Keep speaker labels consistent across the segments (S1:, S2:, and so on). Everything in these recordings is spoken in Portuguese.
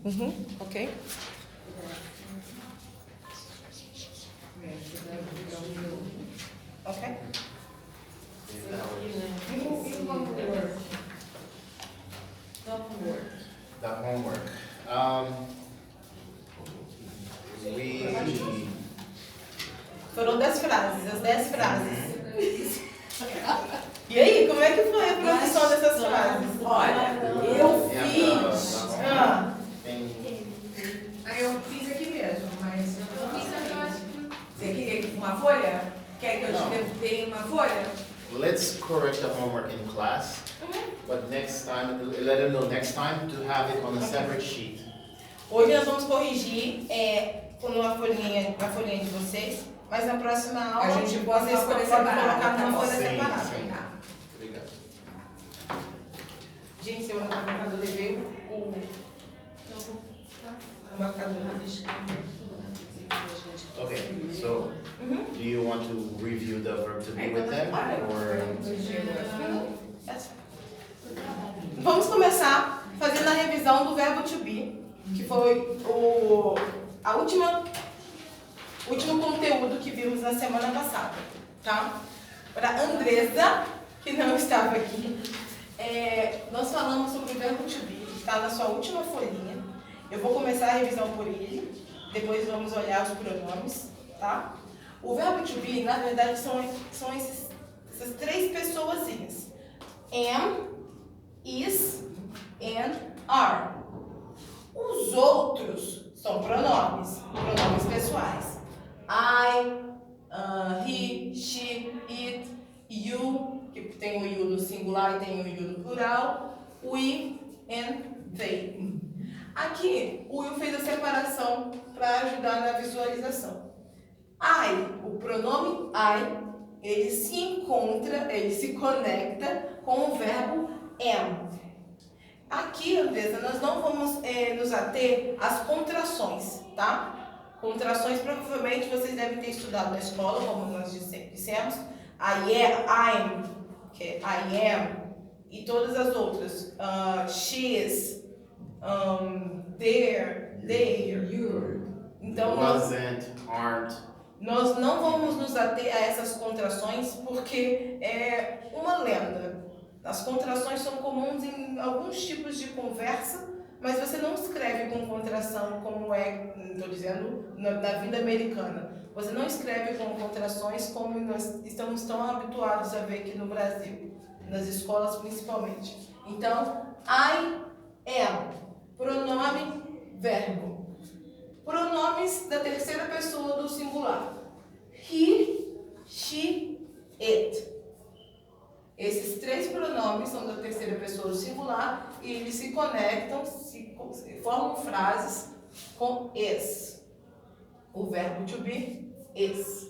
S1: Ok. Ok.
S2: The homework.
S1: Foram 10 frases, as 10 frases. E aí, como é que foi a produção dessas frases?
S3: Olha, eu fiz.
S4: Eu fiz aqui mesmo, mas
S3: Você queria uma folha? Quer que eu tenha uma folha?
S2: Let's correct the homework in class, but next time, let them know next time to have it on a separate sheet.
S1: Hoje nós vamos corrigir numa folhinha de vocês, mas na próxima aula
S3: A gente bota
S1: vocês
S3: uma folha
S1: podem
S3: separada,
S1: colocar numa
S3: tá?
S1: folha
S2: Sim,
S1: separada.
S2: sim.
S3: Tá.
S2: Obrigado.
S1: Gente, seu marcador levei o marcador.
S2: Okay, so do you want to review the verb to be with them, or?
S1: Vamos começar fazendo a revisão do verbo to be, que foi o último conteúdo que vimos na semana passada, tá? Para Andresa, que não estava aqui, nós falamos sobre o verbo to be, que está na sua última folhinha. Eu vou começar a revisão por ele, depois vamos olhar os pronomes, tá? O verbo to be, na verdade, são essas três pessoazinhas. Am, is and are. Os outros são pronomes pessoais. I, he, she, it, you, que tem o you no singular e tem o you no plural, we and they. Aqui, o Will fez a separação para ajudar na visualização. I, o pronome I, ele se conecta com o verbo am. Aqui, Andresa, nós não vamos nos ater às contrações, tá? Contrações provavelmente vocês devem ter estudado na escola, como nós dissemos. I'm, que é I am, e todas as outras. She's, there, you're. Então,
S2: Wasn't, aren't.
S1: nós não vamos nos ater a essas contrações porque é uma lenda. As contrações são comuns em alguns tipos de conversa, mas você não escreve com contração como estou dizendo, na vida americana. Você não escreve com contrações como nós estamos tão habituados a ver aqui no Brasil, nas escolas principalmente. Então, I am, pronome, verbo. Pronomes da terceira pessoa do singular. He, she, it. Esses três pronomes são da terceira pessoa do singular e eles se conectam, formam frases com is. O verbo to be, is.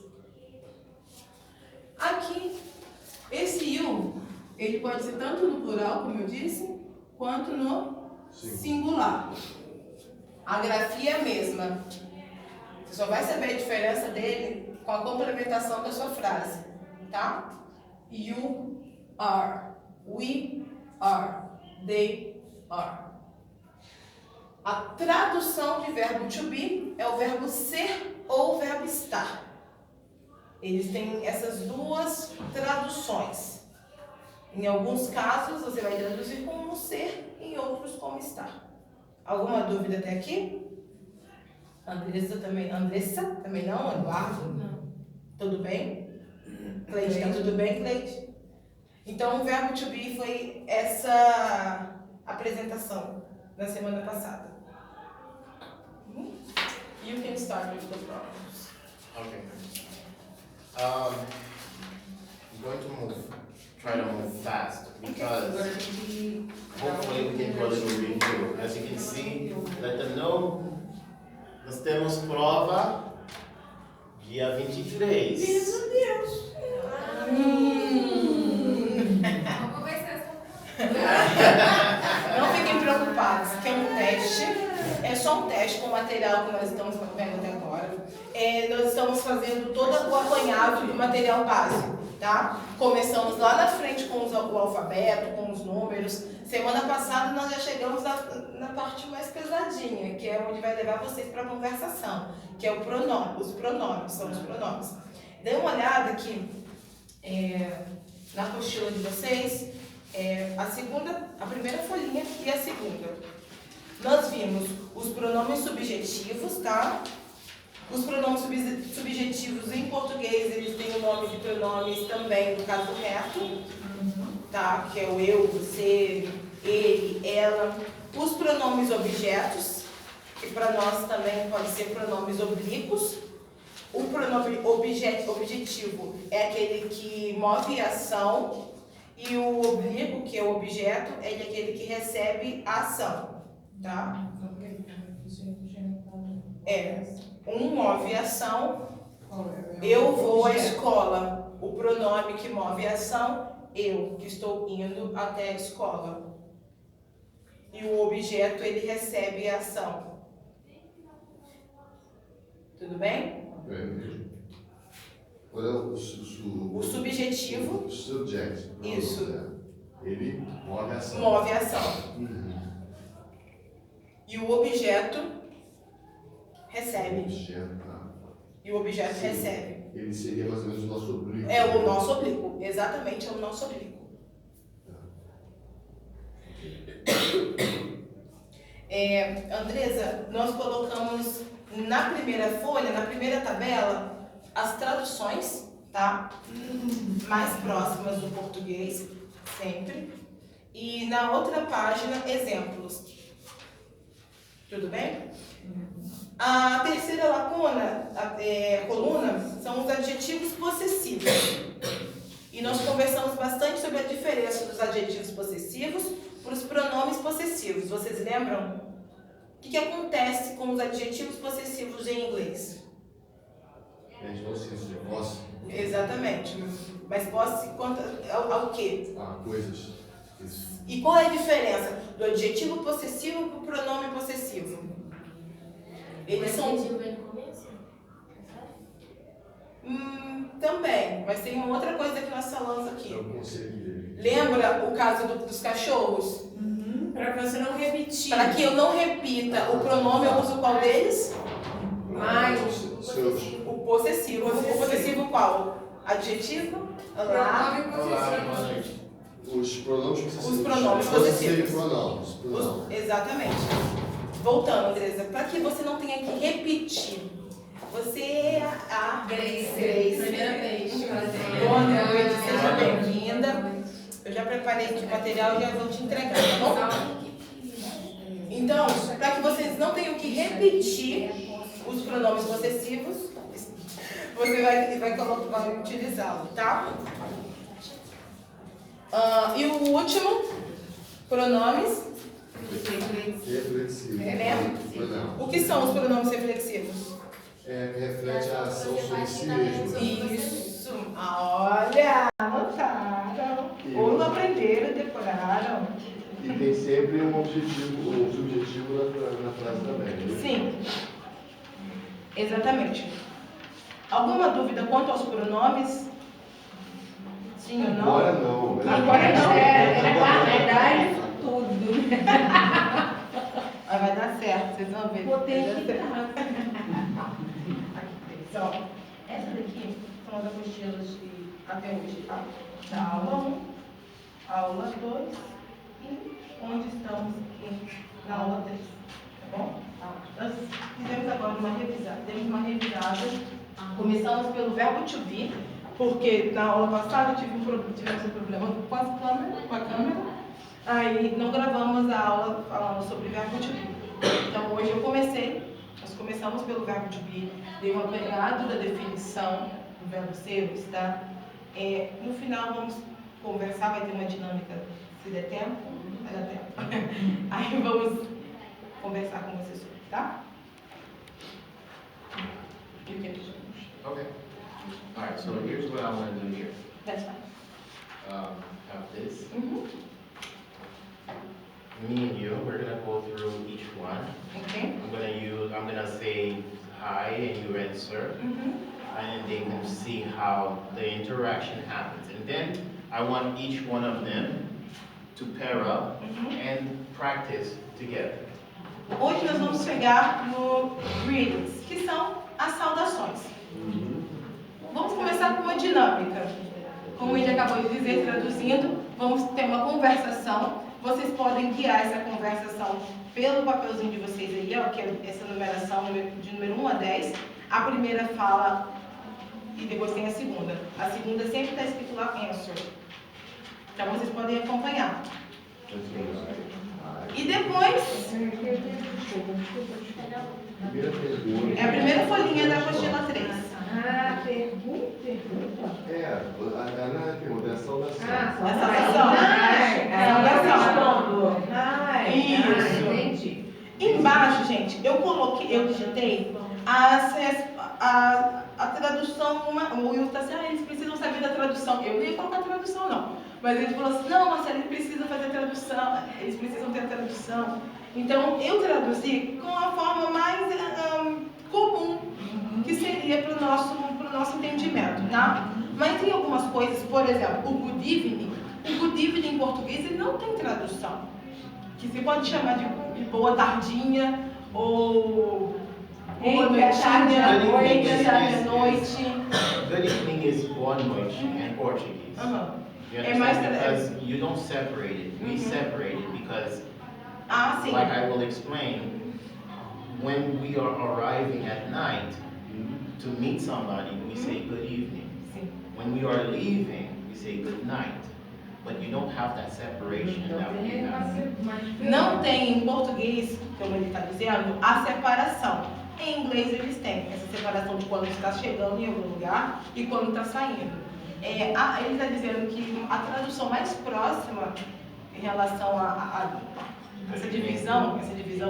S1: Aqui, esse you, ele pode ser tanto no plural, como eu disse, quanto no singular. A grafia é a mesma. Você só vai saber a diferença dele com a complementação da sua frase, tá? You are, we are, they are. A tradução de verbo to be é o verbo ser ou o verbo estar. Eles têm essas duas traduções. Em alguns casos você vai traduzir como ser, em outros como estar. Alguma dúvida até aqui? Andressa também não? Eduardo? Não. Tudo bem? Cleide, tá tudo bem, Cleide? Então, o verbo to be foi essa apresentação na semana passada. You can start with the problems.
S2: Okay. I'm going to try to move fast because hopefully we can do a little review. As you can see, let them know. Nós temos prova dia 23.
S3: Meu Deus!
S4: Como vai ser
S1: Não fiquem preocupados, que é um teste. É só um teste. teste com o material que nós estamos vendo até agora. Nós estamos fazendo todo o apanhado do material básico, tá? Começamos lá na frente com o alfabeto, com os números. Semana passada nós já chegamos na parte mais pesadinha, que é onde vai levar vocês para a conversação, que é o pronome, os pronomes, são os pronomes. Dê uma olhada aqui na apostila de vocês, a primeira folhinha e a segunda. Nós vimos os pronomes subjetivos, tá? Os pronomes subjetivos em português, eles têm o nome de pronomes também do caso reto, tá? Que é o eu, você, ele, ela. Os pronomes objetos, que para nós também pode ser pronomes oblíquos. O pronome objetivo é aquele que move a ação, e o oblíquo, que é o objeto, ele é aquele que recebe a ação, tá? Um move a ação, eu vou à escola. O pronome que move a ação, eu, que estou indo até a escola. E o objeto, ele recebe a ação. Tudo bem?
S5: Qual é o subjetivo?
S1: O subjetivo.
S5: Subject.
S1: Isso.
S5: Ele move a ação.
S1: Move a ação. E o objeto recebe. E o objeto recebe.
S5: Ele seria mais ou menos o nosso oblíquo.
S1: É o nosso oblíquo. Exatamente, é o nosso oblíquo. Andresa, nós colocamos na primeira folha, na primeira tabela, as traduções, tá? Mais próximas do português, sempre. E na outra página, exemplos. Tudo bem? A terceira coluna, são os adjetivos possessivos. E nós conversamos bastante sobre a diferença dos adjetivos possessivos para os pronomes possessivos. Vocês lembram? O que acontece com os adjetivos possessivos em inglês?
S5: A gente não se de posse.
S1: Exatamente. Mas posse quanto ao quê?
S5: Coisas. Isso.
S1: E qual é a diferença do adjetivo possessivo para o pronome possessivo? Eles são...
S6: adjetivo vem no começo?
S1: Também, mas tem uma outra coisa que nós falamos aqui.
S5: É o conceito dele.
S1: Lembra o caso dos cachorros?
S3: Para você não repetir.
S1: Para que eu não repita o pronome, eu uso qual deles? O possessivo. O possessivo qual? Adjetivo? Olá.
S4: Pronome possessivo.
S5: Os pronomes possessivos.
S1: Os pronomes possessivos.
S5: Pronomes.
S1: Exatamente. Voltando, Andresa, para que você não tenha que repetir. Você é a Grace.
S4: Primeira vez.
S1: Boa noite, seja bem-vinda. Eu já preparei aqui o material e já vou te entregar, tá bom? Então, para que vocês não tenham que repetir os pronomes possessivos, você vai utilizá-lo, tá? E o último, pronomes
S5: Reflexivo.
S1: O que são os pronomes reflexivos?
S5: Reflete a ação sobre si mesmo.
S1: Isso. Olha, anotaram. Ou não aprenderam, decoraram.
S5: E tem sempre um objetivo, um subjetivo na frase também. Né?
S1: Sim. Exatamente. Alguma dúvida quanto aos pronomes? Sim ou não?
S5: Agora não.
S1: Agora não.
S3: Na verdade, tudo.
S1: Mas vai dar certo, vocês vão ver.
S3: Botei
S1: Vai
S3: aqui.
S1: dar certo. Então, essa daqui são as apostilas de até hoje, tá? Da aula 1, aula 2 e onde estamos na aula 3, tá bom? Nós fizemos agora demos uma revisada. Começamos pelo verbo to be, porque na aula passada tivemos um problema com a câmera, aí não gravamos a aula falando sobre verbo to be. Então hoje nós começamos pelo verbo to be, dei um apanhado da definição do verbo ser, estar. No final vamos conversar, vai ter uma dinâmica, se der tempo, vai dar tempo. Aí vamos conversar com vocês sobre, tá?
S2: Okay. All right, so here's what I want to do here.
S1: That's fine.
S2: Have this. me and you, we're gonna go through each one.
S1: Ok?
S2: I'm gonna say hi and you answer, and they can see how the interaction happens. And then I want each one of them to pair up and practice together.
S1: Hoje nós vamos pegar no greetings, que são as saudações. Vamos começar com uma dinâmica. Como ele acabou de dizer, traduzindo, vamos ter uma conversação. Vocês podem guiar essa conversação pelo papelzinho de vocês aí, ó, que é essa numeração de número 1 a 10. A primeira fala e depois tem a segunda. A segunda sempre está escrito lá answer. Então vocês podem acompanhar. E depois é a primeira folhinha da apostila 3.
S3: Ah, pergunta?
S5: É, a pergunta é a saudação.
S1: Isso.
S3: Entendi.
S1: Embaixo, gente, eu digitei a tradução. O Will está assim, eles precisam saber da tradução. Eu não ia colocar a tradução, não. Mas ele falou assim, não, Marcelo, ele precisa fazer tradução, eles precisam ter a tradução. Então, eu traduzi com a forma mais comum, que seria para o nosso entendimento, tá? Mas tem algumas coisas, por exemplo, o good evening em português, ele não tem tradução. Que você pode chamar de boa tardinha, ou boa noitinha, boa noite.
S2: Good evening is boa noite in Portuguese. You understand? Because you don't separate it. We separate it because, like I will explain, when we are arriving at night to meet somebody, we say good evening. When we are leaving, we say good night. But you don't have that separation that we have.
S1: Não tem em português, como ele está dizendo, a separação. Em inglês eles têm essa separação de quando está chegando em algum lugar e quando está saindo. Ele está dizendo que a tradução mais próxima em relação a essa divisão que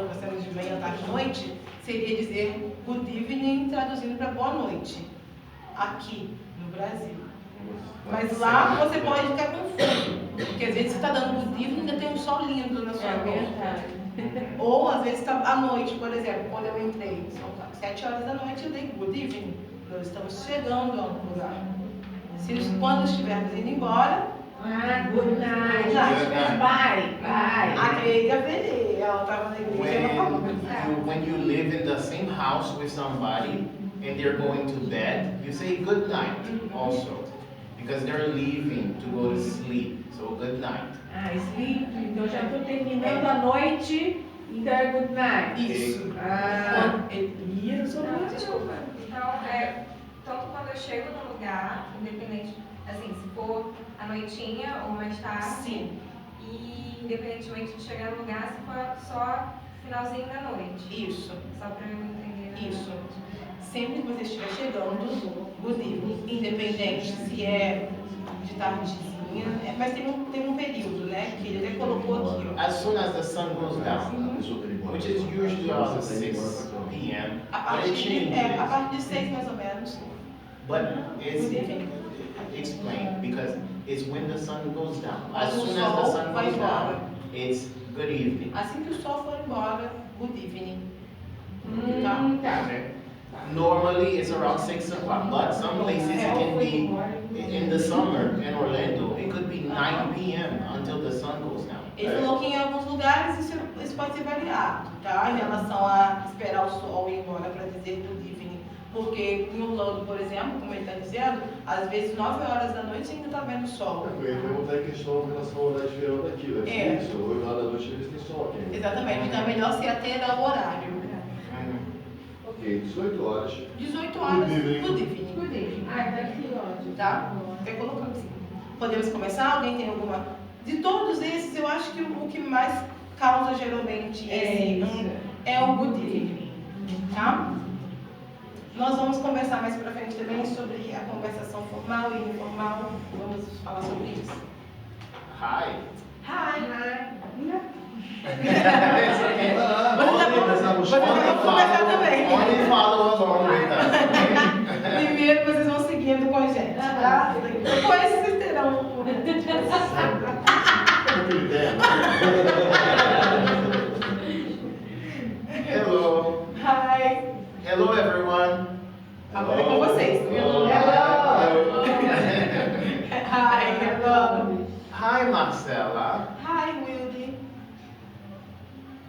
S1: nós temos de manhã, tarde e noite, seria dizer good evening, traduzindo para boa noite, aqui no Brasil. Mas lá você pode ficar confuso, porque às vezes você está dando good evening e ainda tem um sol lindo na sua mão. Ou às vezes está à noite, por exemplo, quando eu entrei, são 7 horas da noite, eu dei good evening, nós estamos chegando a um lugar. Quando estivermos indo embora,
S3: good night. Bye.
S1: Aquele gavelê, ela estava na igreja, ela falou.
S2: When you live in the same house with somebody and they're going to bed, you say good night also. Because they're leaving to go to sleep. So good night.
S3: Sleep. Então já estou terminando a noite, então é good night.
S1: Isso.
S4: Então, tanto quando eu chego no lugar, independente, assim, se for à noitinha ou mais tarde.
S1: Sim.
S4: E independentemente de chegar no lugar, se for só finalzinho da noite.
S1: Isso.
S4: Só para eu entender.
S1: Isso. Sempre que você estiver chegando, good evening, independente se é de tardezinha, mas tem um período, né, que ele até colocou aqui, ó.
S2: As soon as the sun goes down, which is usually around 6 p.m.,
S1: A
S2: but it changes.
S1: partir de 6 mais ou menos.
S2: But it's explained because it's when the sun goes down. As soon as the sun goes down, it's good evening.
S1: Assim que o sol for embora, good evening.
S2: Okay. Normally it's around 6 o'clock, but some places it can be in the summer in Orlando, it could be 9 p.m. until the sun goes down.
S1: Ele falou que em alguns lugares isso pode ser variado, tá? Em relação a esperar o sol ir embora para dizer good evening. Porque em Orlando, por exemplo, como ele está dizendo, às vezes 9 horas da noite ainda está vendo o sol.
S5: Eu ia perguntar a questão em relação ao horário de verão daqui, né? Isso, 8 horas da noite eles têm sol aqui.
S1: Exatamente, então é melhor se ater ao horário.
S5: Ok, 18 horas.
S1: 18 horas, good evening.
S3: Good evening.
S4: Tá aqui, ó.
S1: Tá? Vai colocando assim. Podemos começar? Alguém tem alguma? De todos esses, eu acho que o que mais causa geralmente é o good evening. Tá? Nós vamos conversar mais pra frente também sobre a conversação formal e informal. Vamos falar sobre isso.
S2: Hi.
S1: Vamos conversar também.
S2: Only follow along with us.
S1: Primeiro vocês vão seguindo com a gente, tá? Depois vocês terão.
S5: Aquele tempo.
S2: Marcela.
S1: Hi, Wildy.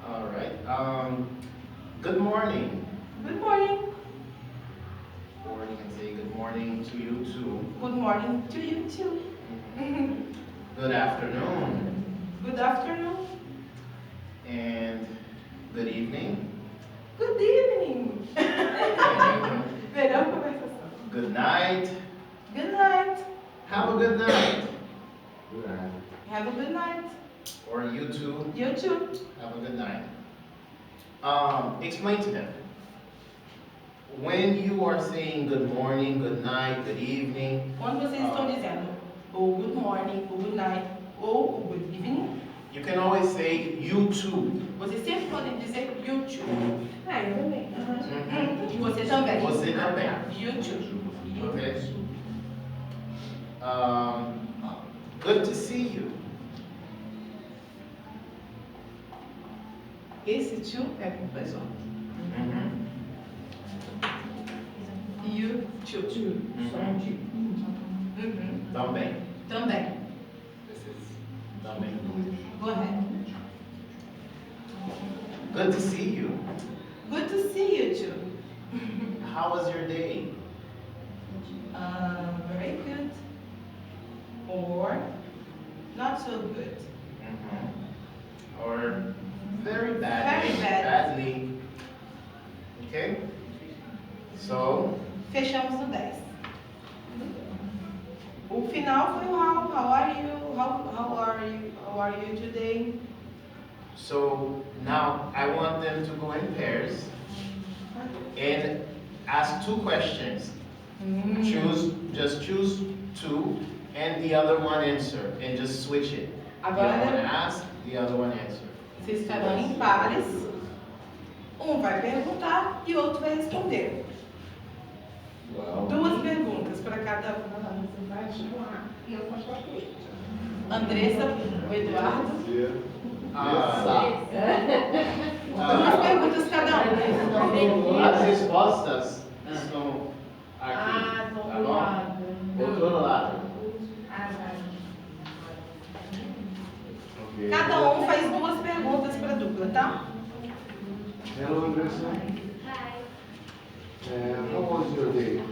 S2: All right. Good morning.
S1: Good morning.
S2: Or you can say good morning to you too.
S1: Good morning to you too.
S2: Good afternoon.
S1: Good afternoon.
S2: And good evening.
S1: Good evening. Melhor conversação.
S2: Good night.
S1: Good night.
S2: Have a good night.
S5: Good night.
S1: Have a good night.
S2: Or you too.
S1: You too.
S2: Have a good night. Explain to them. When you are saying good morning, good night, good evening,
S1: Quando vocês estão dizendo ou good morning, ou good night, ou good evening,
S2: you can always say you too.
S1: vocês sempre podem dizer you too.
S3: Ah, eu também.
S1: E você também.
S2: Você também.
S1: You too. You
S2: Okay.
S1: too.
S2: Good to see you.
S1: Esse too é com pessoa. You too.
S2: Também.
S1: Também.
S2: This is também.
S1: Go ahead.
S2: Good to see you.
S1: Good to see you too.
S2: How was your day?
S1: Very good. Or not so good.
S2: Or very badly.
S1: Very bad.
S2: Badly. Okay? So,
S1: Fechamos no 10. O final foi o how. How are you? How are you today?
S2: so now I want them to go in pairs and ask two questions. Just choose two and the other one answer and just switch it. The other one
S1: Agora
S2: ask, the other one answer.
S1: vocês ficarão em pares. Um vai perguntar e o outro vai responder.
S5: Well,
S1: Duas perguntas para cada um.
S4: E eu faço aqui.
S1: Andressa, o Eduardo. Duas
S2: Ah,
S1: perguntas cada um.
S2: as respostas estão aqui, tá bom? Do outro lado.
S4: Ah, tá.
S5: okay.
S1: Cada um faz duas perguntas para a dupla, tá?
S5: Hello, Andressa. How was your day?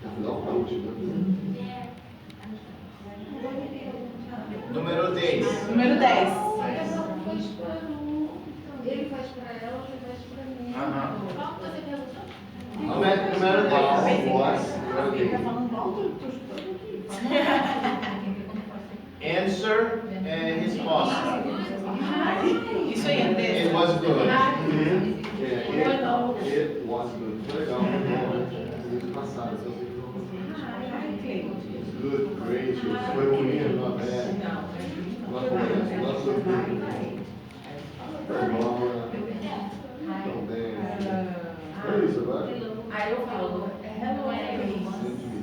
S5: Afinal, a última.
S2: Número 10.
S1: Número 10.
S6: Ele faz pra ela, ele faz pra mim.
S2: Aham.
S6: Qual que você perguntou?
S2: Número 10.
S5: How was your day?
S2: Answer and resposta.
S1: Isso aí,
S2: It
S1: Andressa.
S2: was good.
S5: It was good. Foi legal, foi bom, né? Semana passada, só sei que foi good, great, foi ruim, not bad. Not bad, not so good. Foi bom, né? Tão bem. É isso agora?
S3: Aí eu falo, hello, everyone.
S5: Sente me.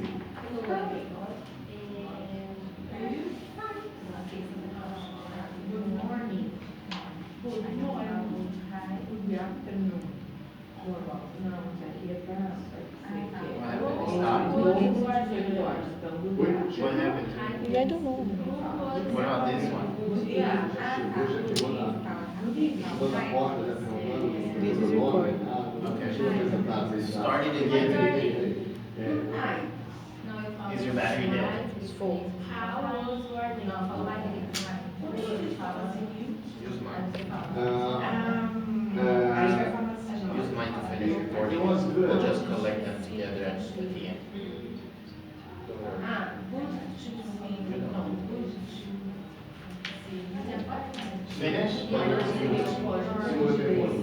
S3: Good morning. Good morning. Hi. Good afternoon. Não, isso aqui é pra...
S2: What happened?
S7: I don't know.
S2: What about this one?
S5: Chegou, já queimou na porta, já perguntando.
S7: This is recorded.
S2: Okay.
S5: Deixa eu apresentar vocês.
S2: Start it again.
S5: É.
S6: Não, eu falo.
S2: Is your battery dead?
S7: It's full.
S6: How was your day?
S4: Não, fala mais aqui. Fala assim.
S2: Use mine.
S3: Aí vai falar assim.
S2: Use mine to finish recording.
S5: It was good.
S2: We'll just collect them together at the end.
S4: Ah,
S2: Finish?
S5: Segunda pergunta.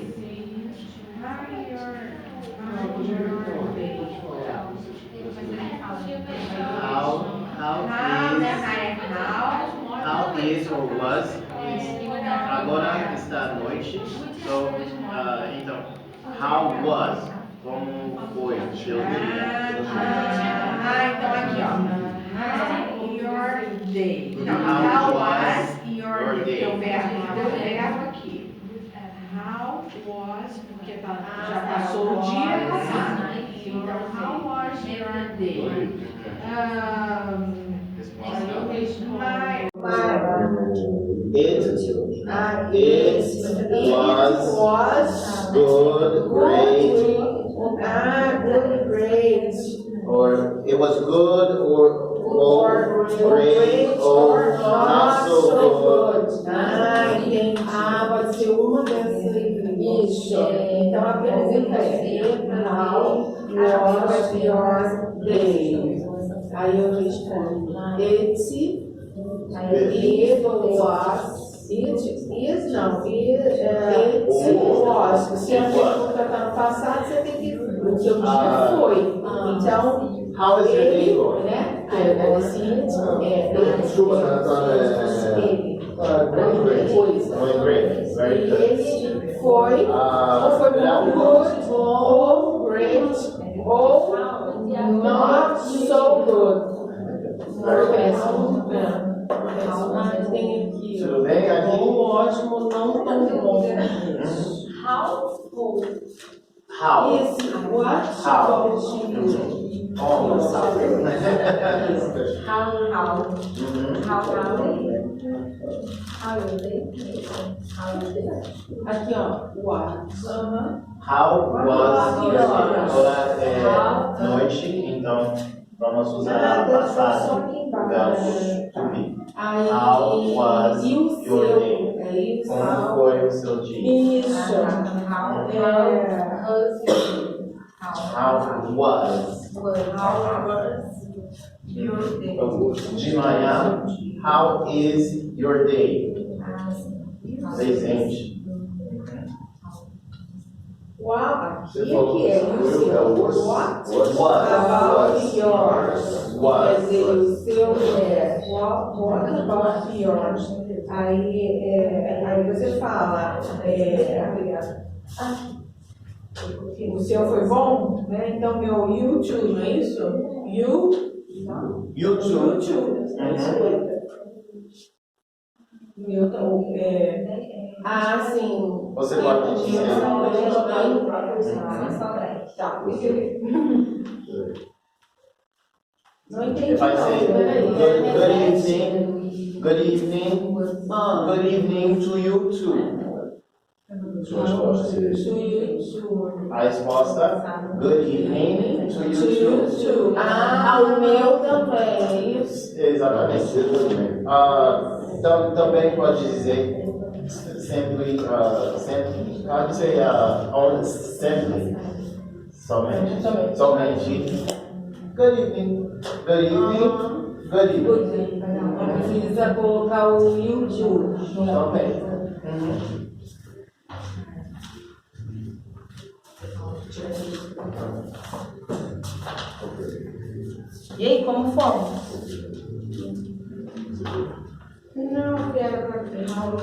S2: How is or was? Agora está à noite. So, então, how was? Como foi seu dia?
S3: Então aqui, ó. How your day. Não,
S2: How
S3: how
S2: was
S3: was your
S2: your day?
S3: day? Deu verbo aqui. How was, porque já passou o dia passado.
S6: Então, how was your day? Aí eu respondo.
S2: It was good, great,
S7: great.
S2: or it was good, or great, or not so good.
S7: Entendi. Pode ser uma dessas aí. Isso. Então a pergunta é: How was your day? Aí eu respondo: It was. Se a pergunta está no passado, você tem que. O seu dia foi. Então,
S2: How is your day going?
S7: né?
S5: Desculpa,
S2: Going great, very good.
S7: Ele foi, ou foi muito good, ou great, ou not so good. Tem aqui,
S2: Tudo bem aqui?
S7: bom, ótimo, não tão bom.
S2: How?
S7: Esse, what?
S2: How?
S7: Almost. Aqui, ó, what?
S2: How was your day? Agora é noite, então vamos usar a passado, verbo to be. How was your day? Como foi o seu dia?
S7: Isso.
S2: How was? De manhã, how is your day? Presente.
S7: Uau,
S5: Você
S7: aqui
S5: falou
S7: é o seu
S5: what?
S7: what about yours?
S2: Was.
S7: Quer dizer, o seu é what about yours? Aí você fala, o seu foi bom, né? Então meu you too, não é isso? You
S2: You too.
S7: Eu sim.
S2: Você pode dizer.
S7: Tá, não entendi.
S2: Vai ser good evening to you too.
S5: Sua resposta seria isso.
S2: A resposta, good evening to you too.
S7: O meu também.
S2: Exatamente.
S5: Você também.
S2: Então, também pode dizer simply, pode ser simply, somente, good evening,
S7: Não precisa colocar o YouTube.
S2: Também.
S1: E aí, como fomos?
S7: Não, quero para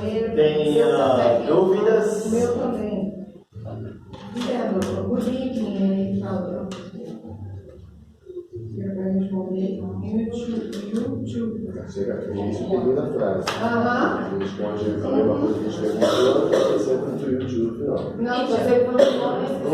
S7: ver.
S2: Tem dúvidas?
S7: O meu também. Good evening, ele falou. Ele vai responder YouTube.
S5: Isso termina a frase. Ele responde a mesma coisa que a gente perguntou, pode ser no YouTube no final.
S7: Não, você
S5: No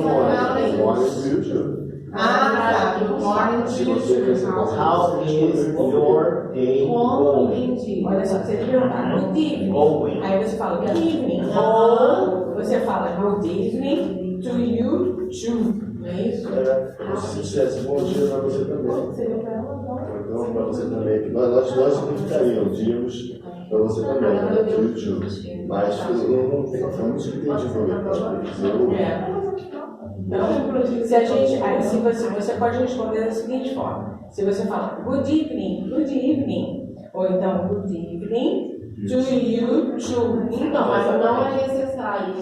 S5: morning to YouTube.
S7: Tá. Morning
S5: Se
S7: to
S5: você quer ser
S2: How is your day going?
S7: entendi. Olha só, você perguntar good evening.
S2: Going.
S7: Aí você fala good evening. Ou você fala good evening to you too. Não é isso?
S5: Se dissesse bom dia para você também.
S7: Seria para ela,
S5: Então, para você também. Nós simplificaríamos, diríamos para você também, né? To YouTube. Mas não tem muito subtendido ali.
S7: Então, se a gente, aí, se você pode responder da seguinte forma: se você fala good evening, ou então good evening to you too. Então, mas não é necessário.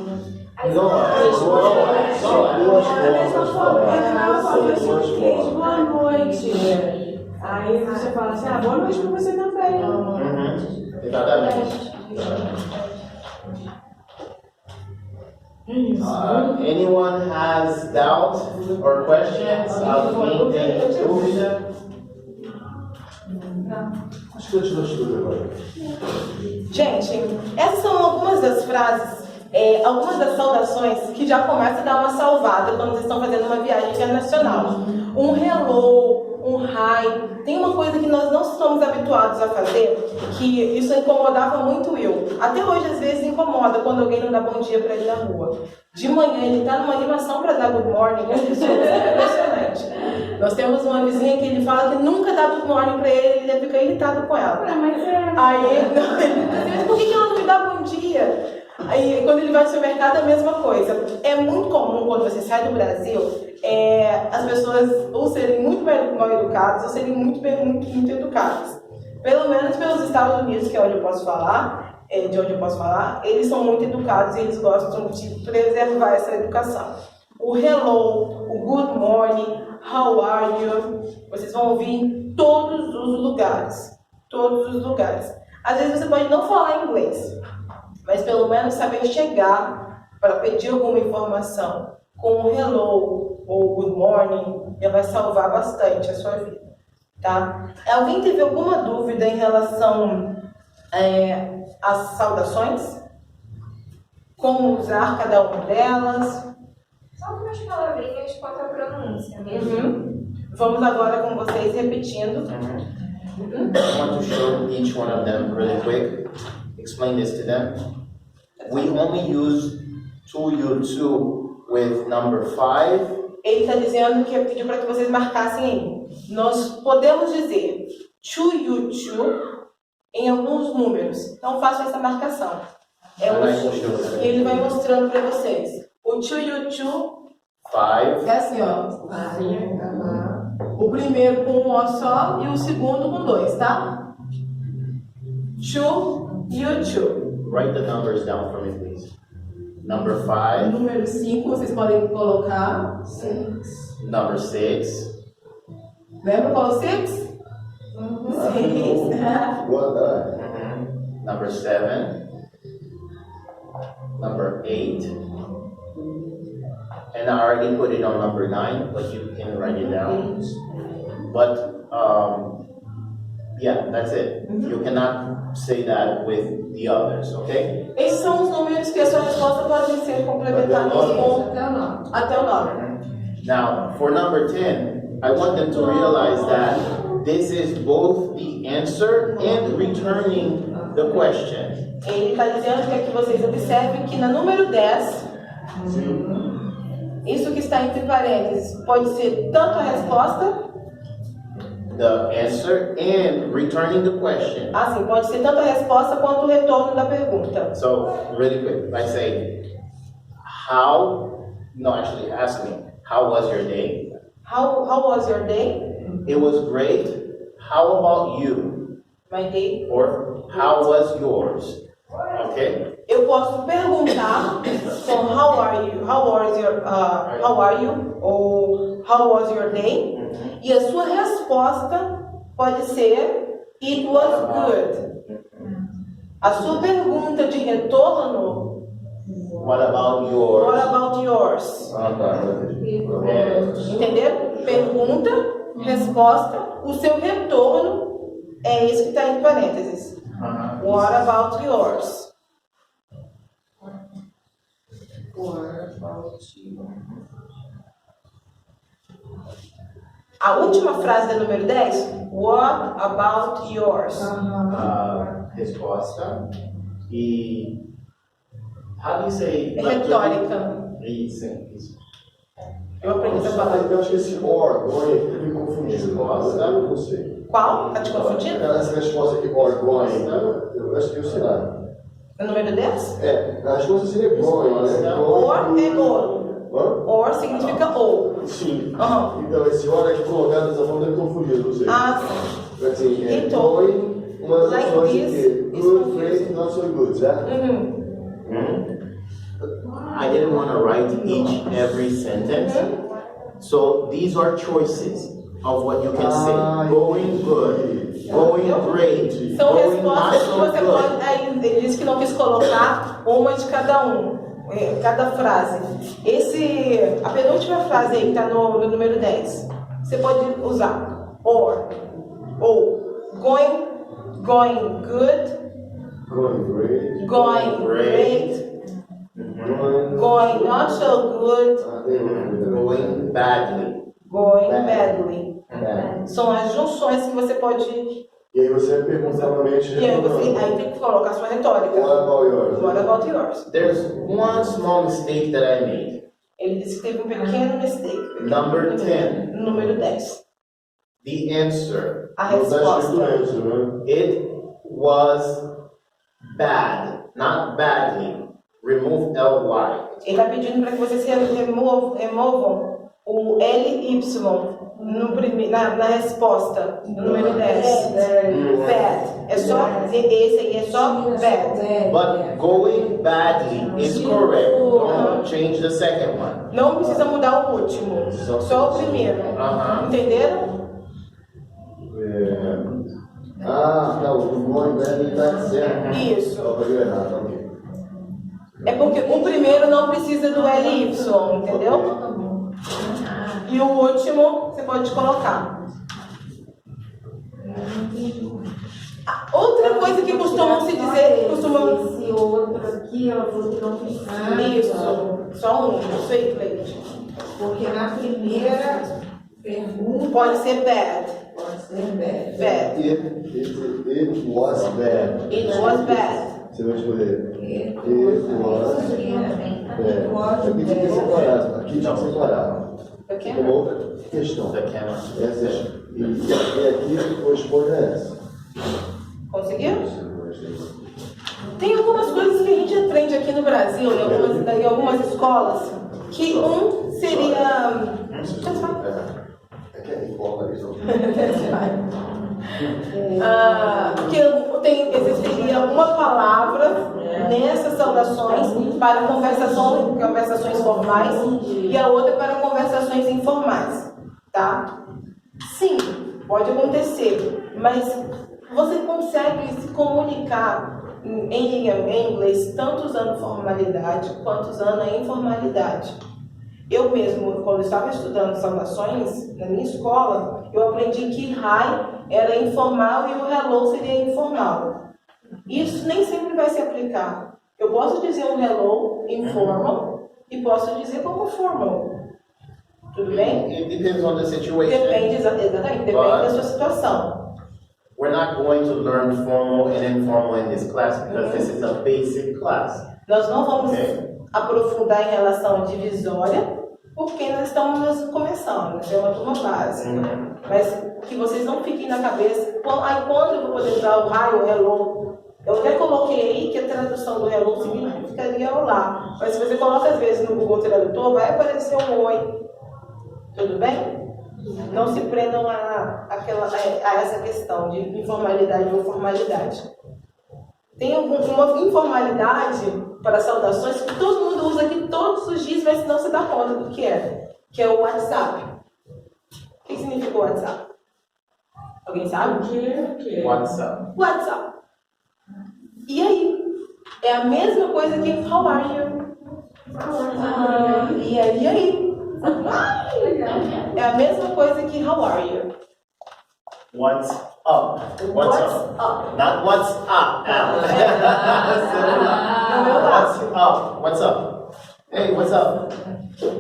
S7: Boa noite. Aí você fala assim, boa noite para você também.
S2: Exatamente. Anyone has doubt or questions? Alguém tem dúvida?
S5: Acho que eu te dou agora.
S1: Gente, essas são algumas das frases algumas das saudações que já começam a dar uma salvada quando vocês estão fazendo uma viagem internacional. Um hello, um hi. Tem uma coisa que nós não estamos habituados a fazer, que isso incomodava muito eu. Até hoje, às vezes, incomoda quando alguém não dá bom dia para ele na rua. De manhã, ele está numa animação para dar good morning, é impressionante. Nós temos uma vizinha que ele fala que nunca dá good morning para ele, ele fica irritado com ela. Aí ele fica assim, mas por que ela não me dá bom dia? Aí, quando ele vai no supermercado, é a mesma coisa. É muito comum, quando você sai do Brasil, as pessoas ou serem muito mal educadas ou serem muito educadas. Pelo menos pelos Estados Unidos, que é onde eu posso falar, eles são muito educados e eles gostam de preservar essa educação. O hello, o good morning, how are you, vocês vão ouvir em todos os lugares. Todos os lugares. Às vezes você pode não falar inglês, mas pelo menos saber chegar para pedir alguma informação com um hello ou good morning já vai salvar bastante a sua vida, tá? Alguém teve alguma dúvida em relação às saudações? Como usar cada uma delas?
S4: Só algumas palavrinhas quanto à pronúncia mesmo.
S1: Vamos agora com vocês repetindo.
S2: I want to show each one of them really quick. Explain this to them. We only use to, you, to with number 5.
S1: Ele está dizendo que pediu para que vocês marcassem aí. Nós podemos dizer to, you, to em alguns números. Então façam essa marcação. E ele vai mostrando para vocês. O to, you, to
S2: 5.
S1: é assim, ó. O primeiro com um ó só e o segundo com 2, tá? To, you, to.
S2: Write the numbers down for me, please. Number 5.
S1: Número 5, vocês podem colocar.
S2: Number 6.
S1: Lembra qual é o 6? 6.
S5: Boa tarde.
S2: Number 7. Number 8. And I already put it on number 9, but you can write it down. But yeah, that's it. You cannot say that with the others, okay?
S1: Esses são os números que a sua resposta pode ser complementados com até o 9.
S2: Now, for number 10, I want them to realize that this is both the answer and returning the question.
S1: Ele está dizendo que vocês observem que na número 10, isso que está entre parênteses pode ser tanto a resposta,
S2: The answer and returning the question.
S1: assim, pode ser tanto a resposta quanto o retorno da pergunta.
S2: So, really quick, I say, ask me, how was your day?
S1: How was your day?
S2: It was great. How about you?
S1: My day.
S2: Or, how was yours? Okay?
S1: Eu posso perguntar com how are you? How are you? Ou how was your day? E a sua resposta pode ser it was good. A sua pergunta de retorno,
S2: What about yours?
S1: what about yours? Entenderam? Pergunta, resposta, o seu retorno é isso que está entre parênteses. What about yours? What about you? A última frase da número 10, what about yours?
S2: Resposta. E how do you say?
S1: Retórica.
S2: Isso.
S1: Eu aprendi essa palavra.
S5: Eu acho que esse or, going, eu me confundi. Eu não sei.
S1: Qual? Tá te confundindo?
S5: Essa resposta aqui, or, going, eu acho que eu sei lá.
S1: No número 10?
S5: A resposta seria going, né?
S1: Or é or. Or significa ou.
S5: Sim.
S1: Uhum.
S5: Então, esse or aqui colocado dessa forma eu me confundi, eu não sei.
S1: Ah, sim.
S5: Assim,
S1: Então,
S5: going, umas
S1: like
S5: ações
S1: this,
S5: aqui. Good, great, not so good, certo?
S2: I didn't want to write each every sentence. So these are choices of what you can say. Going good, going great,
S1: São
S2: going not
S1: respostas que
S2: so
S1: você
S2: good.
S1: pode. Aí ele disse que não quis colocar uma de cada um, cada frase. A penúltima frase aí que está no número 10, você pode usar or, ou, going good,
S5: Going great.
S1: going great,
S7: Going not so good,
S2: Going badly.
S7: going badly.
S5: É.
S7: São as junções que você pode.
S5: E aí você pergunta novamente.
S7: E aí você aí tem que colocar sua retórica.
S5: What about yours?
S7: What about yours?
S2: There's one small mistake that I made.
S7: Ele disse que teve um pequeno mistake.
S2: Number 10.
S7: Número 10.
S2: The answer.
S7: A
S5: Não tá escrito
S7: resposta.
S5: answer, né?
S2: It was bad, not badly. Remove LY.
S7: Ele está pedindo para que vocês removam o LY na resposta, no número 10. Bad. É só, esse aí é só bad.
S2: But going badly is correct. Don't change the second one.
S7: Não precisa mudar o último, só o primeiro. Entenderam?
S5: Ah, tá, o going badly tá certo.
S7: Isso.
S5: Só pegou errado, ok.
S7: É porque o primeiro não precisa do LY, entendeu? E o último você pode colocar. Outra coisa que costumam se dizer,
S6: Esse outro aqui, ela falou que não precisa.
S7: Isso, só um, feito leite.
S6: Porque na primeira pergunta
S7: Pode ser bad.
S6: pode ser bad.
S7: Bad.
S5: It was bad.
S7: It was bad.
S5: Você vai escolher.
S6: It
S5: was bad. Aqui tinha que separar. Aqui tinha que separar.
S7: Ok?
S5: Uma outra questão.
S2: The camera.
S5: Essa é. E aqui corresponde a essa.
S7: Conseguiu? Tem algumas coisas que a gente aprende aqui no Brasil, em algumas escolas, que um seria.
S5: É que é igual a isso.
S7: Que existiria uma palavra nessas saudações para conversações formais e a outra para conversações informais, tá? Sim, pode acontecer, mas você consegue se comunicar em inglês tanto usando formalidade quanto usando a informalidade. Eu mesmo, quando estava estudando saudações na minha escola, eu aprendi que hi era informal e o hello seria informal. Isso nem sempre vai se aplicar. Eu posso dizer um hello informal e posso dizer como formal. Tudo bem?
S2: It depends on the situation.
S7: Depende, exatamente, depende da sua situação.
S2: We're not going to learn formal and informal in this class because this is a basic class.
S7: Nós não vamos
S2: Okay.
S7: aprofundar em relação à divisória, porque nós estamos começando, é uma turma básica. Mas que vocês não fiquem na cabeça, quando eu vou poder usar o hi ou hello? Eu até coloquei aí que a tradução do hello significaria olá. Mas se você coloca às vezes no Google Tradutor, vai aparecer um oi. Tudo bem? Não se prendam a essa questão de informalidade ou formalidade. Tem uma informalidade para saudações que todo mundo usa aqui todos os dias, mas não se dá conta do que é o WhatsApp. O que significa o WhatsApp? Alguém sabe?
S2: What's up?
S7: WhatsApp. E aí? É a mesma coisa que how are you? E aí? É a mesma coisa que how are you?
S2: What's up? What's up? Not what's up.
S7: No meu
S2: What's
S7: lado.
S2: up? What's up? Hey, what's up?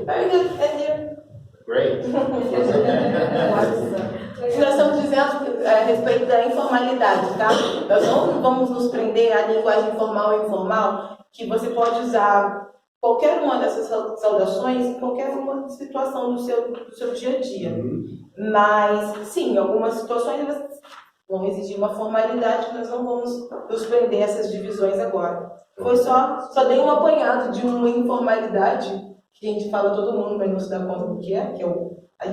S7: Very good. And you?
S2: Great.
S7: Nós estamos dizendo a respeito da informalidade, tá? Nós não vamos nos prender à linguagem formal e informal, que você pode usar qualquer uma dessas saudações em qualquer uma situação do seu dia a dia. Mas, sim, algumas situações elas vão exigir uma formalidade que nós não vamos nos prender a essas divisões agora. Foi só dei um apanhado de uma informalidade que a gente fala todo mundo, mas não se dá conta do que é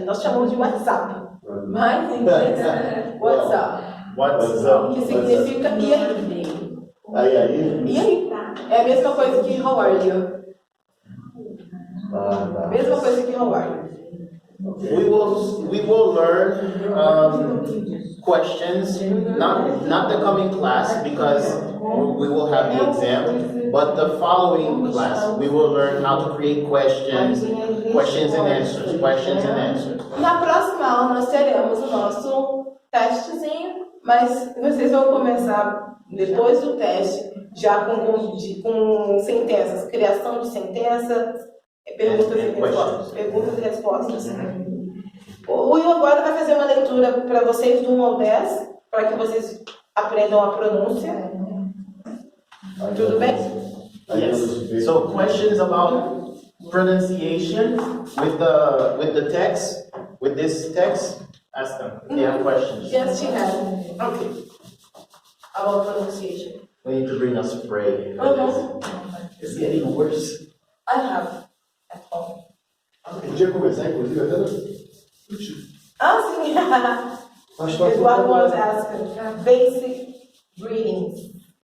S7: nós chamamos de WhatsApp. Mas em inglês é WhatsApp.
S2: What's up?
S7: Que significa e aí.
S5: Aí.
S7: E aí? É a mesma coisa que how are you? Mesma coisa que how are you?
S2: We will learn questions, not the coming class because we will have the exam, but the following class we will learn how to create questions and answers.
S7: Na próxima aula nós teremos o nosso testezinho,
S1: Mas vocês vão começar, depois do teste, já com sentenças, criação de sentença, perguntas e respostas. Perguntas e respostas. O Will agora vai fazer uma leitura para vocês do 1 ao 10, para que vocês aprendam a pronúncia. Tudo bem?
S2: Yes. So questions about pronunciation with the text, with this text, ask them. They have questions.
S1: Yes, she has. Okay. About pronunciation.
S2: We need to bring a spray. It's getting worse.
S1: I have at home.
S5: Podia começar, inclusive, até no...
S1: Ah, sim.
S5: Acho que
S1: Eduardo was asking basic greetings.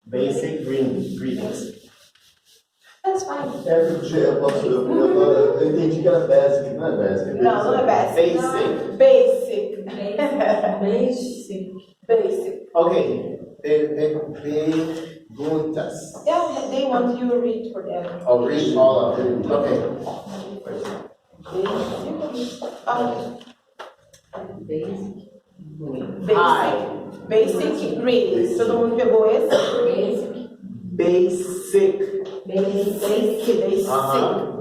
S2: Basic greetings.
S1: That's fine.
S5: É, porque eu entendi que era basic, não é basic.
S1: Não, não é basic.
S2: Basic.
S1: Basic. Basic.
S2: Okay. Perguntas.
S1: Yeah, they want you to read for them.
S2: I'll read all of them. Okay. Hi.
S1: Basic readings. Todo mundo pegou esse?
S2: Basic.
S1: Basic.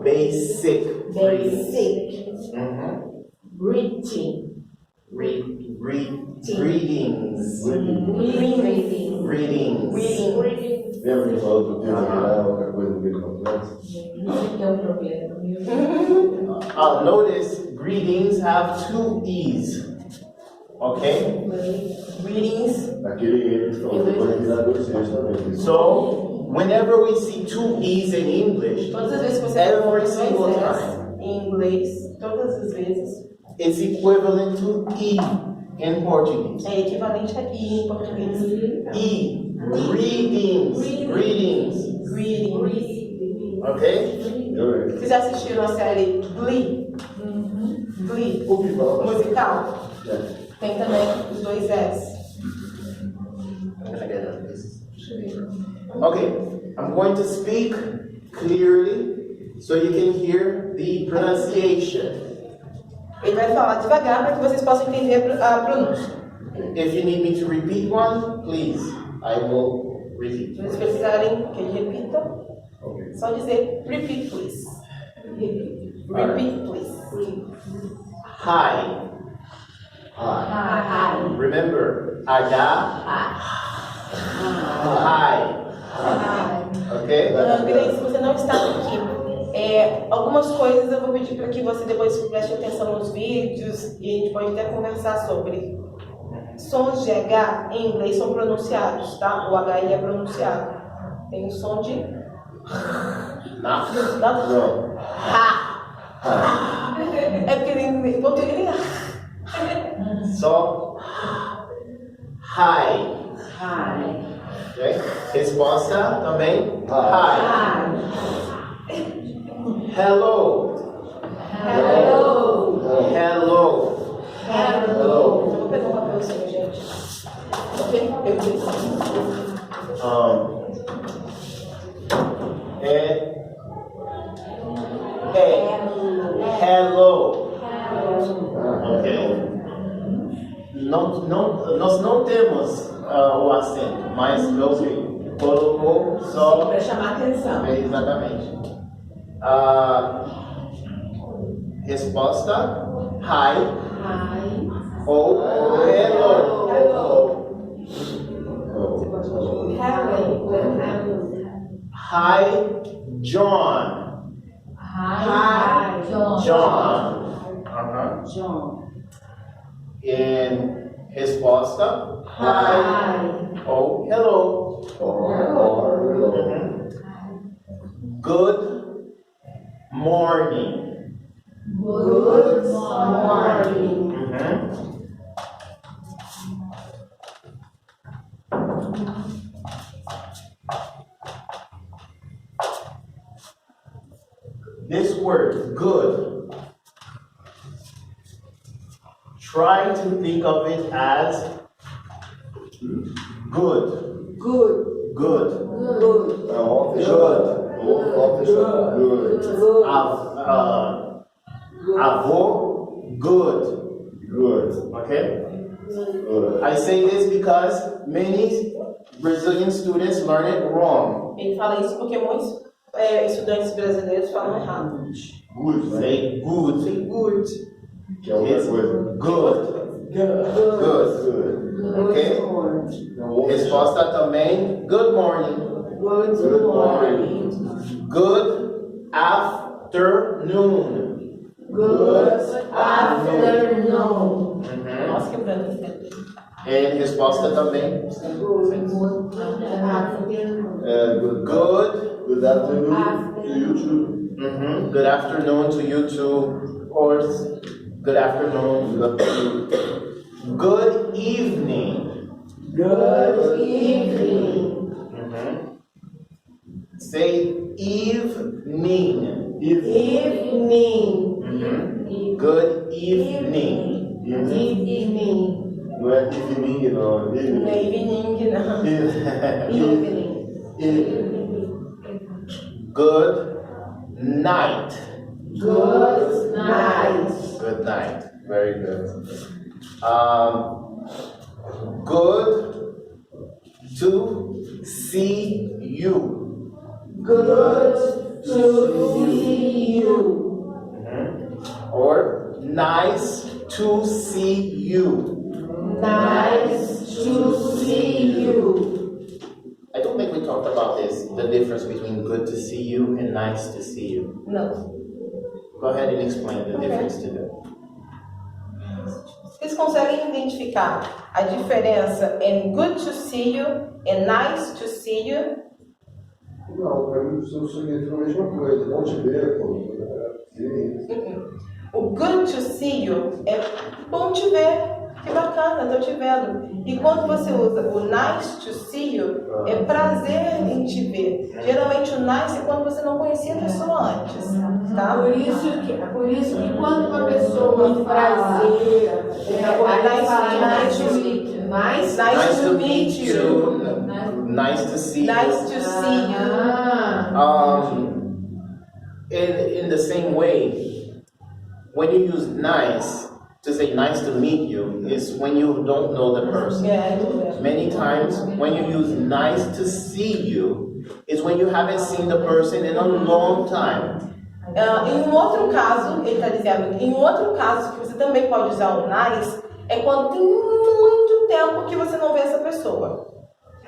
S2: Basic.
S1: Greeting.
S2: Greetings.
S5: Lembra que falou do termo virar outra coisa no meio complexo?
S2: Notice greetings have 2 E's. Okay?
S1: Greetings.
S5: Aquele ele que falou, depois virar 2 E's também.
S2: So, whenever we see 2 E's in English,
S1: Todas as vezes que você
S2: every single time,
S1: em inglês, todas as vezes,
S2: it's equivalent to E in Portuguese.
S1: é equivalente a I em português.
S2: E. Greetings. Okay?
S1: Vocês já assistiram a série Glee? Glee. Musical? Tem também os 2 S.
S2: Okay, I'm going to speak clearly so you can hear the pronunciation.
S1: Ele vai falar devagar para que vocês possam entender a pronúncia.
S2: If you need me to repeat one, please, I will repeat.
S1: Se vocês precisarem que ele repita, só dizer repeat please. Repeat please.
S2: Hi. Remember, H. Hi. Okay?
S1: Grace, se você não está aqui, algumas coisas eu vou pedir para que você depois preste atenção nos vídeos e a gente pode até conversar sobre. Sons de H em inglês são pronunciados, tá? O H ele é pronunciado. Tem o som de
S2: Não.
S1: É porque em português
S2: So, hi. Okay? Resposta também. Hi. Hello.
S1: Eu vou pegar um papelzinho, gente. Ok? Eu disse.
S2: Hello. Ok? Nós não temos o acento, mas eu colocou só
S7: para chamar atenção.
S2: Exatamente. Resposta: hi. Ou hello. Hi, John. John. E resposta: hi. Ou hello. Good morning. This word, good, try to think of it as good. Avô, good. Okay? I say this because many Brazilian students learn it wrong.
S7: Ele fala isso porque muitos estudantes brasileiros falam errado.
S5: Good, né?
S2: Say good.
S7: Say good.
S5: Que é outra
S2: It's
S5: coisa.
S2: good.
S7: Good.
S2: Good. Ok? Resposta também, good morning.
S7: Good morning.
S2: Good afternoon.
S7: Good afternoon. Nossa, que branco.
S2: E resposta também,
S7: Good afternoon.
S2: good.
S5: Good afternoon to you too.
S2: Good afternoon to you too. Of course. Good afternoon. Good evening.
S7: Good evening.
S2: Say evening.
S7: Evening.
S2: Good evening.
S7: Evening.
S5: Não é evening, não.
S7: Não é evening, não. Evening.
S2: Good night.
S7: Good night.
S2: Good night. Very good. Good to see you.
S7: Good to see you.
S2: Or nice to see you.
S7: Nice to see you.
S2: I don't think we talked about this, the difference between good to see you and nice to see you.
S7: Não.
S2: Go ahead and explain the difference to them.
S7: Vocês conseguem identificar a diferença em good to see you e nice to see you?
S5: Não, para mim isso significa a mesma coisa. Bom te ver, pô. Sim.
S7: O good to see you é bom te ver, que bacana, tô te vendo. E quando você usa o nice to see you, é prazer em te ver. Geralmente o nice é quando você não conhecia a pessoa antes, tá?
S6: Por isso que quando uma pessoa fala
S7: Nice to meet you.
S2: Nice to see you.
S7: Nice to see you.
S2: In the same way, when you use nice to say nice to meet you, is when you don't know the person. Many times, when you use nice to see you, is when you haven't seen the person in a long time.
S7: Em um outro caso, ele está dizendo, em um outro caso que você também pode usar o nice, é quando tem muito tempo que você não vê essa pessoa.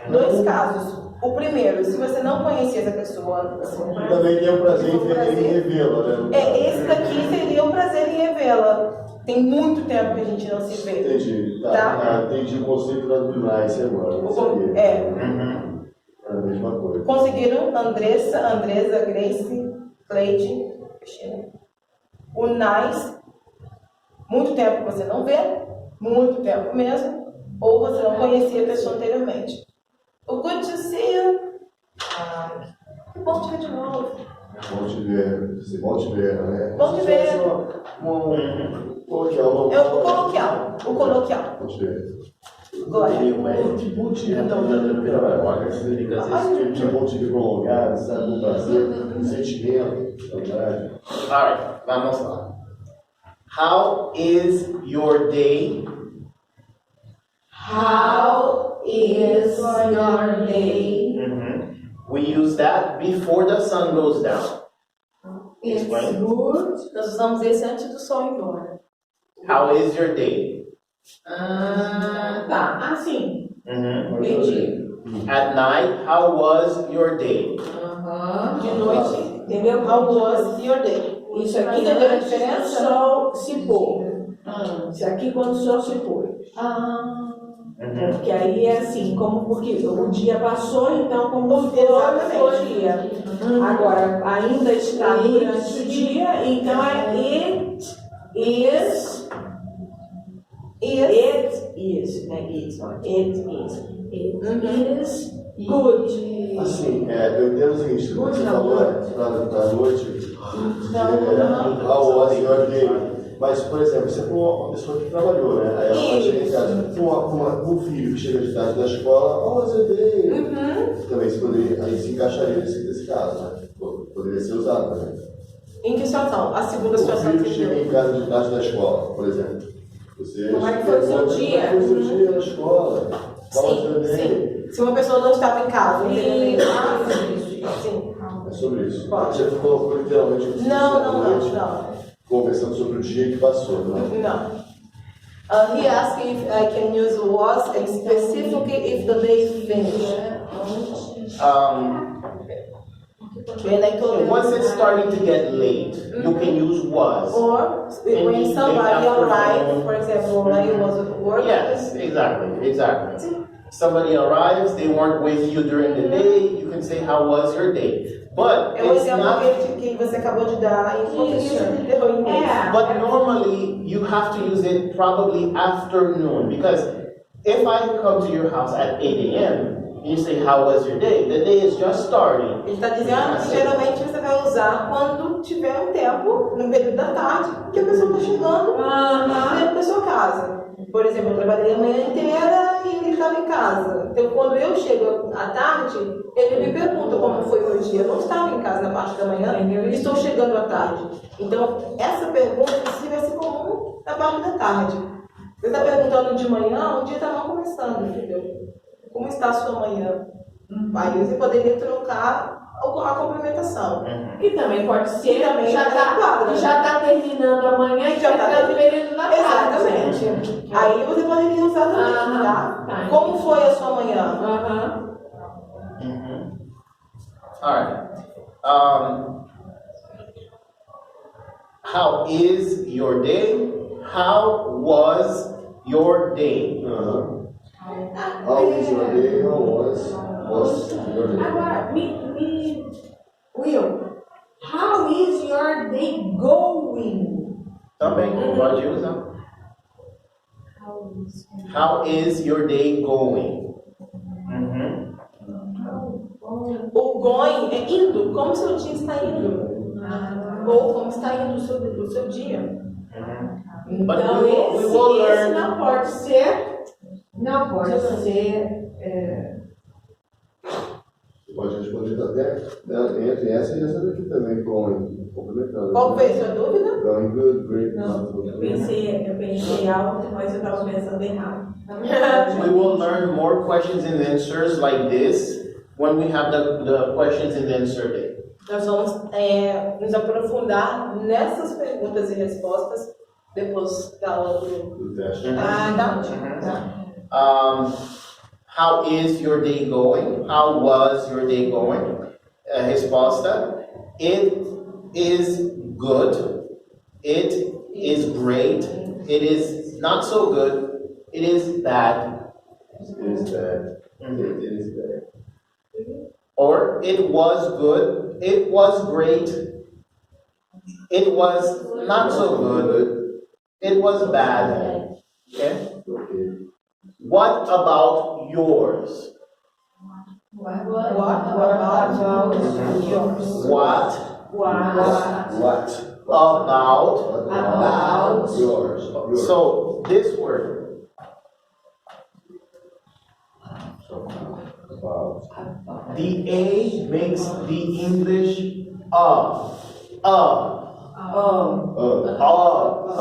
S7: Dois casos. O primeiro, se você não conhecia essa pessoa,
S5: E também tem o prazer em revê-la, né?
S7: esse daqui seria o prazer em revê-la. Tem muito tempo que a gente não se vê.
S5: Entendi.
S7: Tá?
S5: Entendi o conceito do nice agora.
S7: É.
S5: É a mesma coisa.
S7: Conseguiram? Andressa, Grace, Cleide, Cristina. O nice, muito tempo que você não vê, muito tempo mesmo, ou você não conhecia a pessoa anteriormente. O good to see you. Que bom te ver de novo.
S5: Bom te ver. Bom te ver, né?
S7: Bom te ver.
S5: Coloquial.
S7: É o coloquial. O coloquial.
S5: Bom te ver.
S7: Agora.
S5: Bom te ver prolongado, sabe? Um prazer, um sentimento, verdade.
S2: Alright, vamos lá. How is your day?
S7: How is your day?
S2: We use that before the sun goes down.
S7: It's
S2: Explain.
S7: good. Nós usamos esse antes do sol ir embora.
S2: How is your day?
S7: Tá. Assim. Entendi.
S2: At night, how was your day?
S7: De noite, entendeu? How was your day? Isso aqui, entendeu a diferença? Sol se pôr. Isso aqui quando o sol se pôr. Porque aí é assim, porque o dia passou, então como foi o dia. Agora, ainda está durante o dia, então é it is, né? It is good.
S5: Assim, eu entendo o seguinte, quando você falou da noite, how was your day? Mas, por exemplo, você for uma pessoa que trabalhou, né? Aí ela vai chegar em casa, um filho que chega de tarde da escola, how was your day? Também se poderia, aí se encaixaria nesse caso, né? Poderia ser usado também.
S7: Em que situação? A segunda
S5: Um
S7: situação
S5: filho
S7: que
S5: que
S7: você
S5: chega em casa de tarde da escola, por exemplo.
S7: Como é que foi o seu dia?
S5: Como é que foi o seu dia na escola?
S1: Sim, sim. Se uma pessoa não estava em casa,
S7: E-
S1: sim.
S5: É sobre isso.
S1: Pode.
S5: Você não colocou literalmente o que você
S1: Não.
S5: conversando sobre o dia que passou, não?
S1: No. He asked if I can use was specifically if the day finished. And I told him.
S2: Once it's starting to get late, you can use was.
S1: Or when somebody arrived, for example, when I was at work.
S2: Yes, exactly. Somebody arrives, they weren't with you during the day, you can say, how was your day? But
S1: É o
S2: it's
S1: exemplo
S2: not.
S1: que você acabou de dar em português e derrou em inglês.
S2: But normally, you have to use it probably afternoon, because if I come to your house at 8 a.m., you say, how was your day? The day is just starting.
S1: Ele está dizendo que geralmente você vai usar quando tiver um tempo, no período da tarde, que a pessoa está chegando dentro da sua casa. Por exemplo, eu trabalhei a manhã inteira e ele estava em casa. Então, quando eu chego à tarde, ele me pergunta como foi o meu dia. Eu não estava em casa na parte da manhã, estou chegando à tarde. Então, essa pergunta vai ser comum na parte da tarde. Você está perguntando de manhã, o dia está mal começando, entendeu? Como está a sua manhã? Aí você poderia trocar a complementação.
S7: E também pode ser,
S1: Também
S7: já está terminando amanhã e já está no período da tarde.
S1: Exatamente. Aí você poderia usar também, tá? Como foi a sua manhã?
S2: Alright. How is your day? How was your day?
S5: How is your day? How was your day?
S7: Agora, Will, how is your day going?
S2: Também, pode usar. How is your day going?
S1: O going é indo, como seu dia está indo. Ou como está indo o seu dia.
S2: But
S7: Então,
S2: we will
S7: esse
S2: learn.
S7: não pode ser.
S5: Você pode responder até entre essa e essa daqui também, complementando.
S1: Qual foi a sua dúvida?
S5: Going good, great.
S7: Eu pensei alto, mas eu estava pensando errado.
S2: We will learn more questions and answers like this when we have the questions and answer day.
S1: Nós vamos nos aprofundar nessas perguntas e respostas depois da aula do...
S5: Do teste.
S2: How is your day going? How was your day going? Resposta: It is good. It is great. It is not so good. It is bad.
S5: It is bad. It is bad.
S2: Or it was good. It was great. It was not so good. It was bad. Okay?
S5: Okay.
S2: What about yours?
S1: What about yours?
S2: What
S5: What?
S2: about
S5: Yours.
S2: So this word,
S5: About.
S2: the A makes the English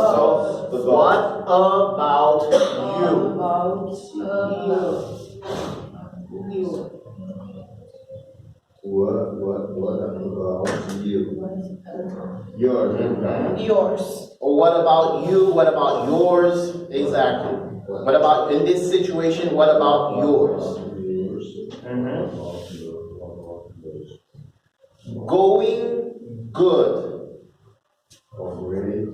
S2: So what about you?
S5: What about you? Yours.
S1: Yours.
S2: Or what about you? What about yours? Exactly. What about in this situation? What about yours? Going good.
S5: Already.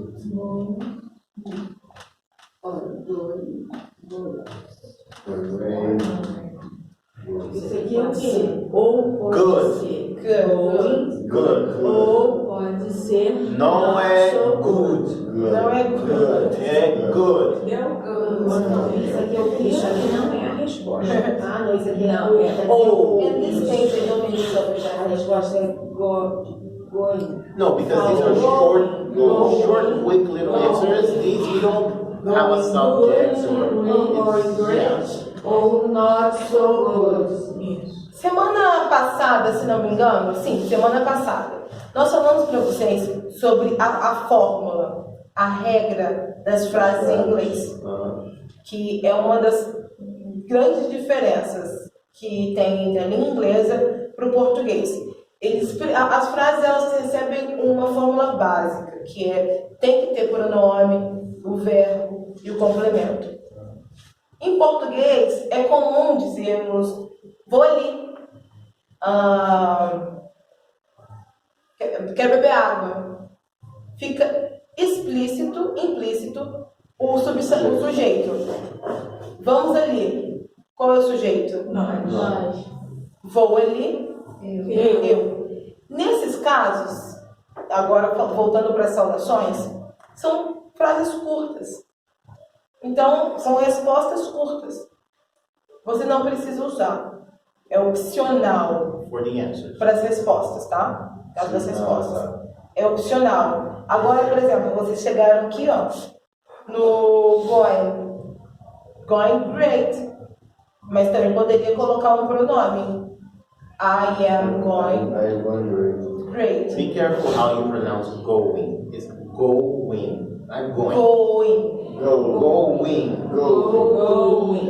S7: Isso aqui é o quê? Ou pode
S2: Good.
S7: ser
S1: Good.
S2: Good.
S7: ou pode ser
S2: Não é
S7: so
S2: good.
S1: Não é good.
S2: É good.
S7: Isso aqui é o que? Isso aqui não é a resposta. Ah, não, isso aqui não é.
S1: Ou. In this case, they don't use subject.
S7: A resposta é going.
S2: No, because these are short, quick little answers. These you don't have a subject or yeah.
S7: Ou not so good.
S1: Semana passada, se não me engano, sim, semana passada, nós falamos para vocês sobre a fórmula a regra das frases em inglês, que é uma das grandes diferenças que tem entre a língua inglesa para o português. As frases elas recebem uma fórmula básica, que é tem que ter pronome, o verbo e o complemento. Em português é comum dizermos vou ali, quero beber água. Fica explícito, implícito o sujeito. Vamos ali. Qual é o sujeito?
S7: Nós.
S1: Vou ali. Eu. Nesses casos, agora voltando para as saudações, são frases curtas. Então, são respostas curtas. Você não precisa usar. É opcional
S2: For the answers.
S1: para as respostas, tá? Caso das respostas. É opcional. Agora, por exemplo, vocês chegaram aqui, ó, no going. Going great. Mas também poderia colocar um pronome. I am going great.
S2: Be careful how you pronounce going. It's going. I'm going.
S1: Going.
S2: Going.
S1: Going.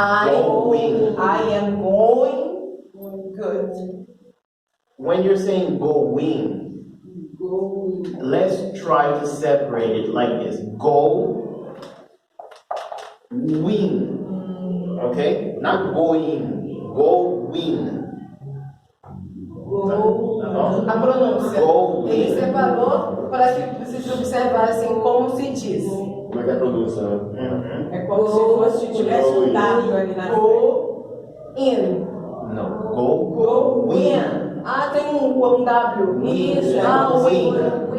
S2: Going.
S1: I am going. Good.
S2: When you're saying going, let's try to separate it like this. Go, win. Okay? Not going. Go, win.
S1: A pronúncia.
S2: Go,
S1: Ele
S2: win.
S1: separou para que vocês observassem como se diz.
S5: Como é que é a pronúncia, né?
S7: É como se fosse, tivesse um W ali na frente.
S1: Go in.
S2: No. Go,
S1: Go
S2: win.
S1: in. Ah, tem um W.
S7: Isso,
S1: Ah, win.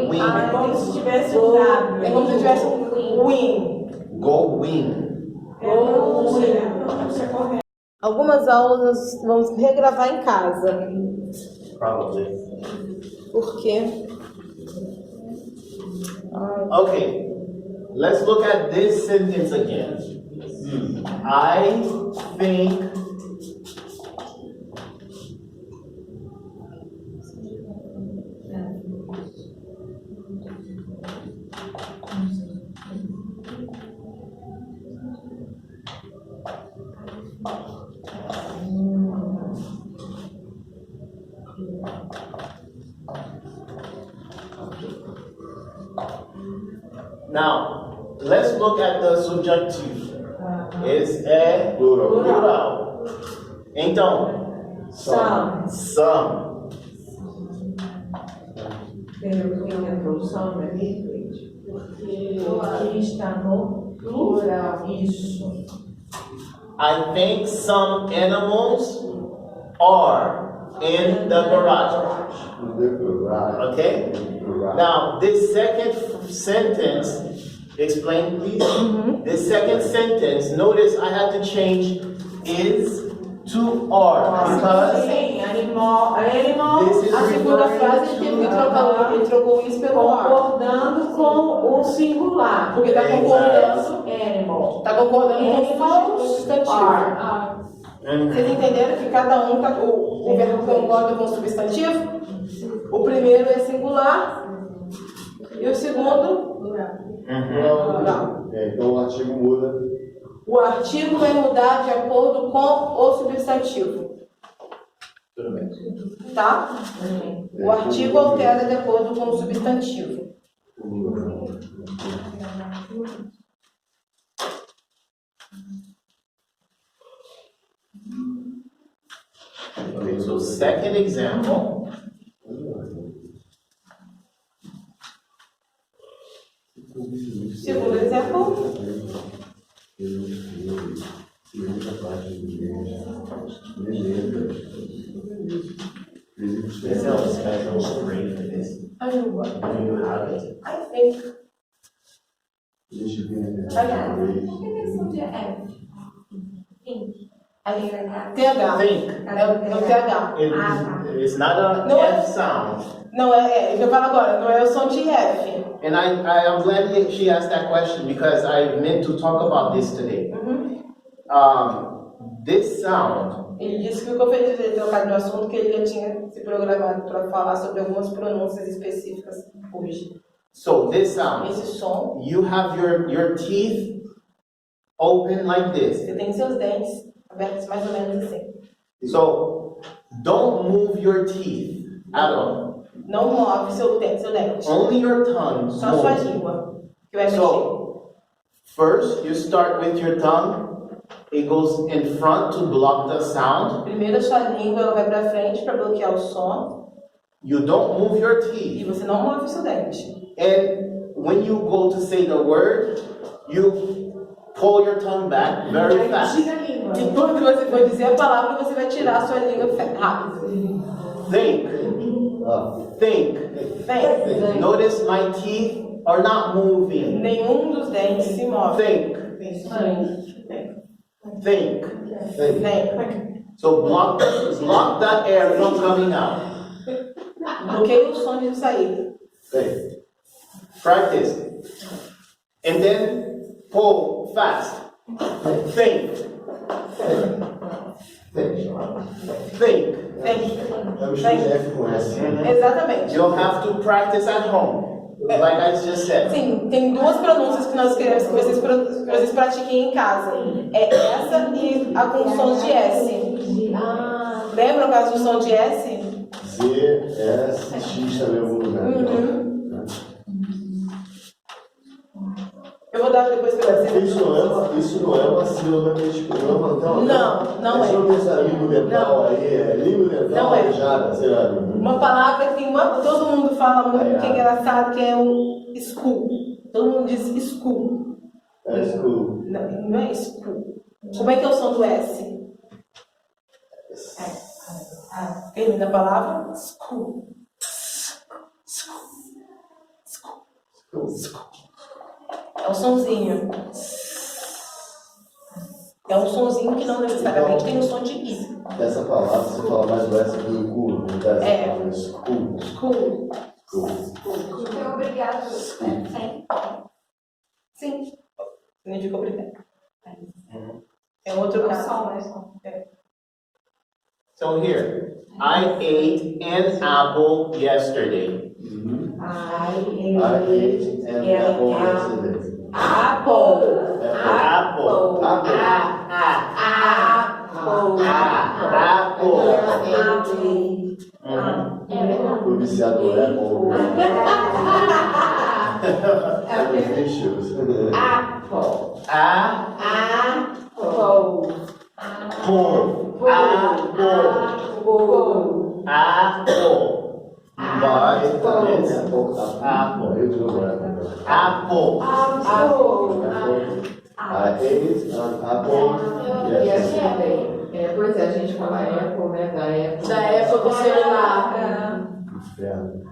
S2: Win.
S1: Ah,
S7: É como se tivesse
S1: Go.
S7: um W.
S1: É como se tivesse um win.
S2: Go, win.
S7: Pronúncia correta.
S1: Algumas aulas nós vamos regravar em casa.
S2: Probably.
S1: Por quê?
S2: Okay. Let's look at this sentence again. I think now, let's look at the subjunctive. It's a plural. Então,
S7: Some.
S2: some.
S7: Entendeu? Tem a introdução da Midway. Porque aqui está no plural. Isso.
S2: I think some animals are in the garage. Okay? Now, this second sentence, explain please. This second sentence, notice I had to change is to are because
S7: Sim, animal.
S2: this is
S1: A segunda frase
S2: referring
S1: ele
S2: to
S1: ele trocou isso pelo are.
S7: Concordando com o singular.
S1: Porque está concordando.
S7: Animal.
S1: Está concordando com o substantivo.
S7: Are.
S1: Vocês entenderam que cada um tá, o verbo concorda com o substantivo? O primeiro é singular e o segundo plural.
S5: Então o artigo muda.
S1: O artigo vai mudar de acordo com o substantivo,
S2: Tudo bem.
S1: tá? O artigo altera de acordo com o substantivo.
S2: Okay, so second example.
S1: Segundo exemplo,
S2: Is there a special grade for this?
S1: I
S2: Do you have it?
S1: think. TH.
S2: Think.
S1: É o TH.
S2: It's not a
S1: No.
S2: F sound.
S1: Não é, eu falo agora, não é o som de F.
S2: And I'm glad that she asked that question because I meant to talk about this today. This sound
S7: Ele disse que ficou feliz de ele trocar de assunto, que ele já tinha se programado para falar sobre algumas pronúncias específicas hoje.
S2: So this sound,
S7: Esse som,
S2: you have your teeth open like this.
S7: você tem seus dentes abertos mais ou menos assim.
S2: So don't move your teeth at all.
S7: Não move seu dente.
S2: Only your tongue
S7: Só a sua
S2: moves.
S7: língua que vai mexer.
S2: So first you start with your tongue. It goes in front to block the sound.
S7: Primeiro a sua língua ela vai para frente para bloquear o som.
S2: You don't move your
S7: E
S2: teeth.
S7: você não move seu dente.
S2: And when you go to say the word, you pull your tongue back very fast.
S7: Tira a língua. E quando você for dizer a palavra, você vai tirar a sua língua rápido.
S2: Think. Think.
S7: Vem.
S2: Notice my teeth are not moving.
S7: Nenhum dos dentes se move.
S2: Think. Think.
S7: Vem.
S2: So block the air from coming out.
S7: Bloqueia o som de saída.
S2: Practice. And then pull fast. Think. Think.
S7: Vem.
S5: É um estudo de F com S.
S7: Exatamente.
S2: You'll have to practice at home. Like I just said.
S7: Sim, tem duas pronúncias que nós queremos que vocês pratiquem em casa. É essa e a com sons de S. Lembram o caso do som de S?
S5: Z, S, X também em algum lugar.
S7: Eu vou dar depois para vocês.
S5: Isso não é uma sílaba que a gente programa, então.
S7: Não é.
S5: Não tem essa língua dental aí, língua dental
S7: Não é.
S5: arejada, sei lá.
S7: Uma palavra que tem todo mundo fala muito, que é engraçado, que é o school. Todo mundo diz school.
S5: É school.
S7: Não é school. Como é que é o som do S? Termina a palavra school. É um sonzinho. É um sonzinho que não necessariamente tem o som de I.
S5: Essa palavra, você fala mais do S do cu, não dá essa palavra school.
S7: School.
S4: Então, obrigado.
S7: Sim. Significa obrigado. É outro caso.
S4: Som, né?
S2: So here, I ate an apple yesterday.
S5: I ate an apple yesterday.
S7: Apple.
S2: Apple. Apple.
S5: O viciado do Apple. É bichos.
S7: Apple.
S2: Apple. But it's apple.
S5: Eu de novo, Apple.
S2: Apple.
S5: I ate an apple yesterday.
S6: Pois é, a gente fala Apple, né? Da Apple.
S7: Da Apple do celular.
S5: Inferno.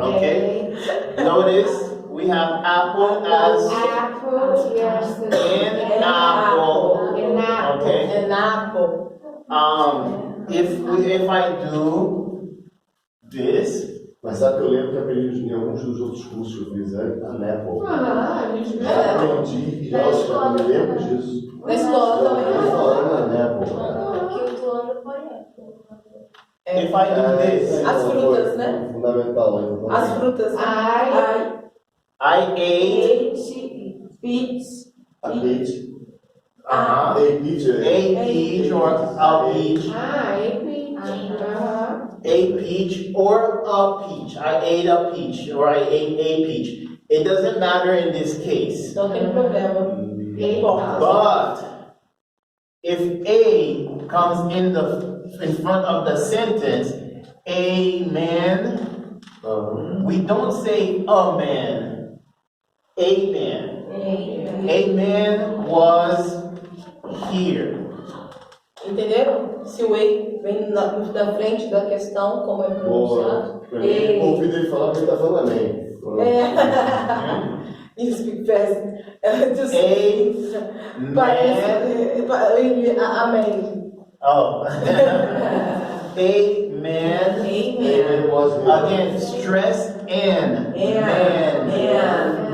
S2: Okay. Notice we have apple as
S6: Apple yesterday.
S2: an apple. Okay.
S7: An apple.
S2: If I do this,
S5: Mas sabe que eu lembro que aprendi em alguns dos outros cursos que eu fiz a Apple.
S6: A gente
S5: Já aprendi, já eu me lembro disso.
S7: Na escola também.
S5: Eu falando na Apple.
S2: if I do this,
S7: As frutas, né?
S5: Fundamental, né?
S7: As frutas.
S2: I ate
S7: Peach.
S5: A peach.
S2: uh,
S5: A peach é
S2: a peach or a peach. A peach or a peach. I ate a peach or I ate a peach. It doesn't matter in this case.
S7: Não tem problema. Importa.
S2: But if a comes in front of the sentence, a man, we don't say a man. A man. A man was here.
S7: Entenderam? Se o E vem na frente da questão, como é pronunciado.
S5: boa. Eu ouvi ele falar que ele tá falando amém.
S7: You speak fast. Just
S2: A
S7: parece. Amém.
S2: Oh. A man.
S5: Ele was
S2: Again, stress N. Man.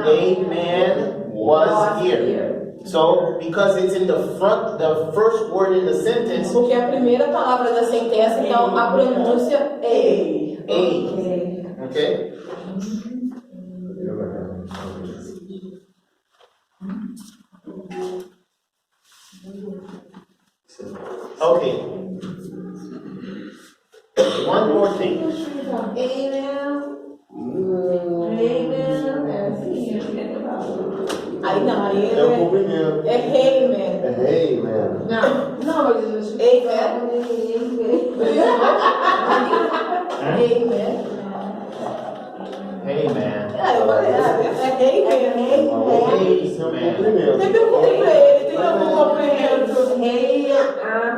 S2: A man was here. So, because it's in the front, the first word in the sentence,
S7: Porque é a primeira palavra da sentença, então a pronúncia é
S2: A. Okay? Okay. One more thing.
S7: Amen. Amen. É assim. Aí não, aí
S5: É um cumprimento.
S7: é hey, man.
S5: É hey, man.
S7: Não, mas amen. Amen.
S2: Hey, man.
S7: É, eu falei, é hey, man.
S2: Hey,
S5: Isso é um
S2: man.
S5: cumprimento.
S7: Eu perguntei pra ele, tem algum cumprimento? Hey,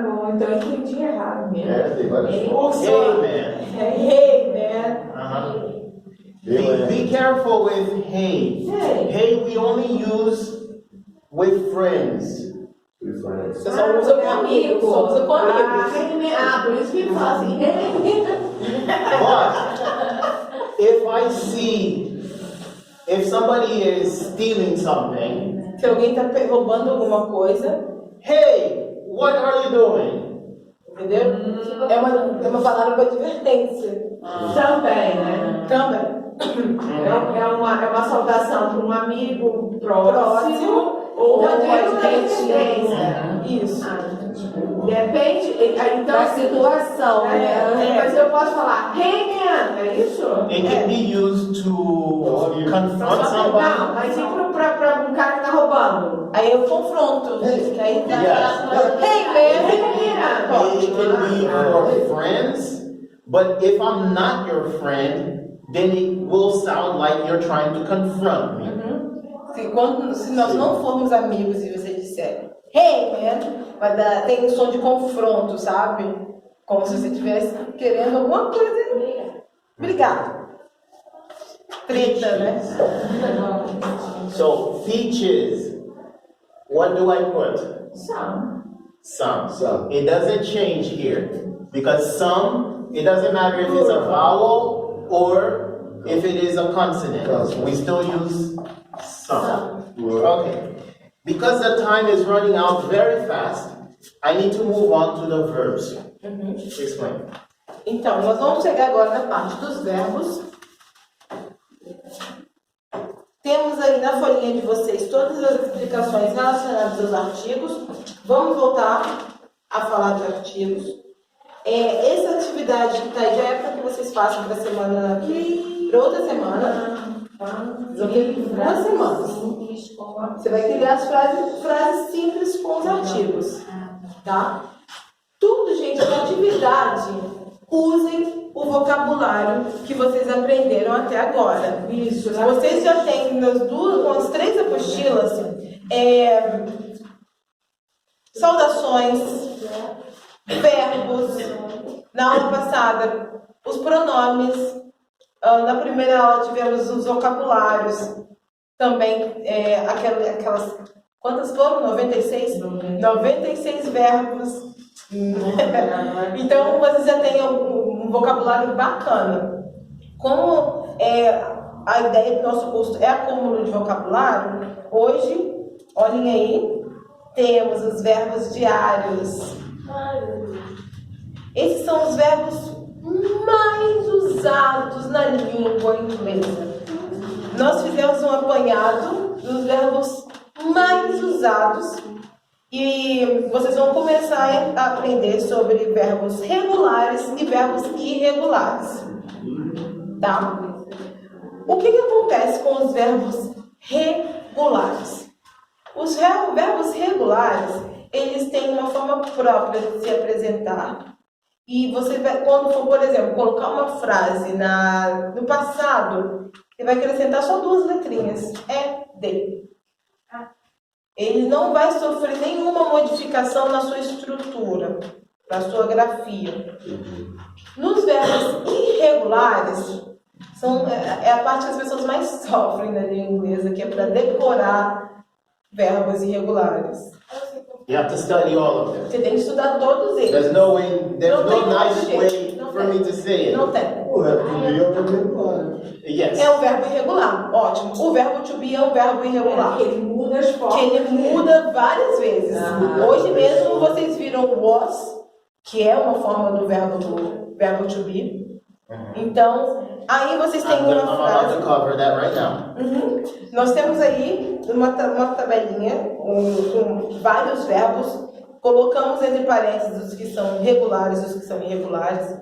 S7: bom, então eu entendi errado mesmo.
S5: É, tem várias formas.
S2: Hey, man.
S7: Hey, man.
S2: Uh-huh.
S5: Hey,
S2: Be careful with hey.
S7: Hey.
S2: Hey, we only use with friends.
S7: Você só usa com amigos, só usa com amigos. Por isso que ele fala assim,
S2: But if I see, if somebody is stealing something,
S7: se alguém tá roubando alguma coisa,
S2: hey, what are you doing?
S7: entendeu? É uma palavra com advertência. Também, né? Também. É uma saudação para um amigo próximo ou uma advertência. Isso. Depende, então, da situação, né? Mas eu posso falar, hey man, é isso?
S2: It can be used to confront
S7: Não,
S2: somebody.
S7: mas e para um cara que tá roubando? Aí eu confronto. Aí tá.
S2: Yes.
S7: Hey man, hey man.
S2: It can be for friends, but if I'm not your friend, then it will sound like you're trying to confront me.
S7: Se nós não formos amigos e você disser, hey man, tem um som de confronto, sabe? Como se você estivesse querendo alguma coisa brigar. Treta, né?
S2: So, peaches. What do I put?
S7: Some.
S2: Some. It doesn't change here. Because some, it doesn't matter if it's a vowel or if it is a consonant. We still use some. Okay. Because the time is running out very fast, I need to move on to the verbs. Explain.
S7: Então, nós vamos chegar agora na parte dos verbos. Temos aí na folhinha de vocês todas as explicações relacionadas aos artigos. Vamos voltar a falar dos artigos. Essa atividade que está aí já é para que vocês façam para semana, para outra semana. Duas semanas. Você vai criar as frases simples com os artigos. Tá? Tudo, gente, é atividade. Usem o vocabulário que vocês aprenderam até agora. Isso. Vocês já têm nas três apostilas saudações, verbos. Na aula passada, os pronomes. Na primeira aula tivemos os vocabulários. Também aquelas. Quantas foram? 96? 96 verbos. Então vocês já têm um vocabulário bacana. Como a ideia do nosso curso é acúmulo de vocabulário, hoje, olhem aí, temos os verbos diários. Esses são os verbos mais usados na língua inglesa. Nós fizemos um apanhado dos verbos mais usados. E vocês vão começar a aprender sobre verbos regulares e verbos irregulares. Tá? O que acontece com os verbos regulares? Os verbos regulares, eles têm uma forma própria de se apresentar. E você vai, quando for, por exemplo, colocar uma frase no passado, você vai acrescentar só duas letrinhas. D. Ele não vai sofrer nenhuma modificação na sua estrutura, na sua grafia. Nos verbos irregulares, é a parte que as pessoas mais sofrem na língua inglesa, que é para decorar verbos irregulares.
S2: You have to study all of them.
S7: Você tem que estudar todos eles.
S2: There's no nice way for me to say it.
S1: Não tem.
S5: O verbo to be é o verbo regular.
S2: Yes.
S1: É um verbo irregular, ótimo. O verbo to be é um verbo irregular.
S7: Ele muda as formas.
S1: Que ele muda várias vezes. Hoje mesmo vocês viram was, que é uma forma do verbo to be. Então, aí vocês têm
S2: I'm
S1: uma
S2: about
S1: frase.
S2: to cover that right now.
S1: Nós temos aí uma tabelinha com vários verbos. Colocamos entre parênteses os que são regulares e os que são irregulares.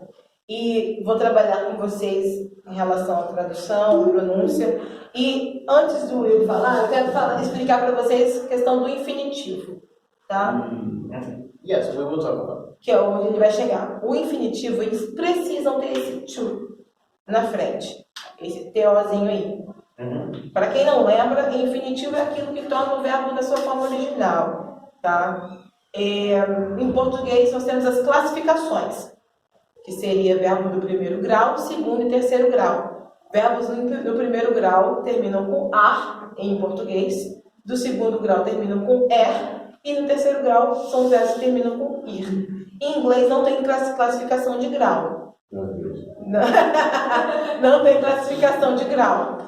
S1: E vou trabalhar com vocês em relação à tradução, pronúncia. E antes do Will falar, eu quero explicar para vocês a questão do infinitivo, tá?
S2: Yes, we will talk about it.
S1: Que é onde ele vai chegar. O infinitivo, eles precisam ter esse to na frente. Esse TOzinho aí. Para quem não lembra, infinitivo é aquilo que torna o verbo na sua forma original, tá? Em português, nós temos as classificações, que seria verbo do primeiro grau, segundo e terceiro grau. Verbos no primeiro grau terminam com ar, em português. Do segundo grau terminam com er. E no terceiro grau são os verbos que terminam com ir. Em inglês não tem classificação de grau. Não tem classificação de grau.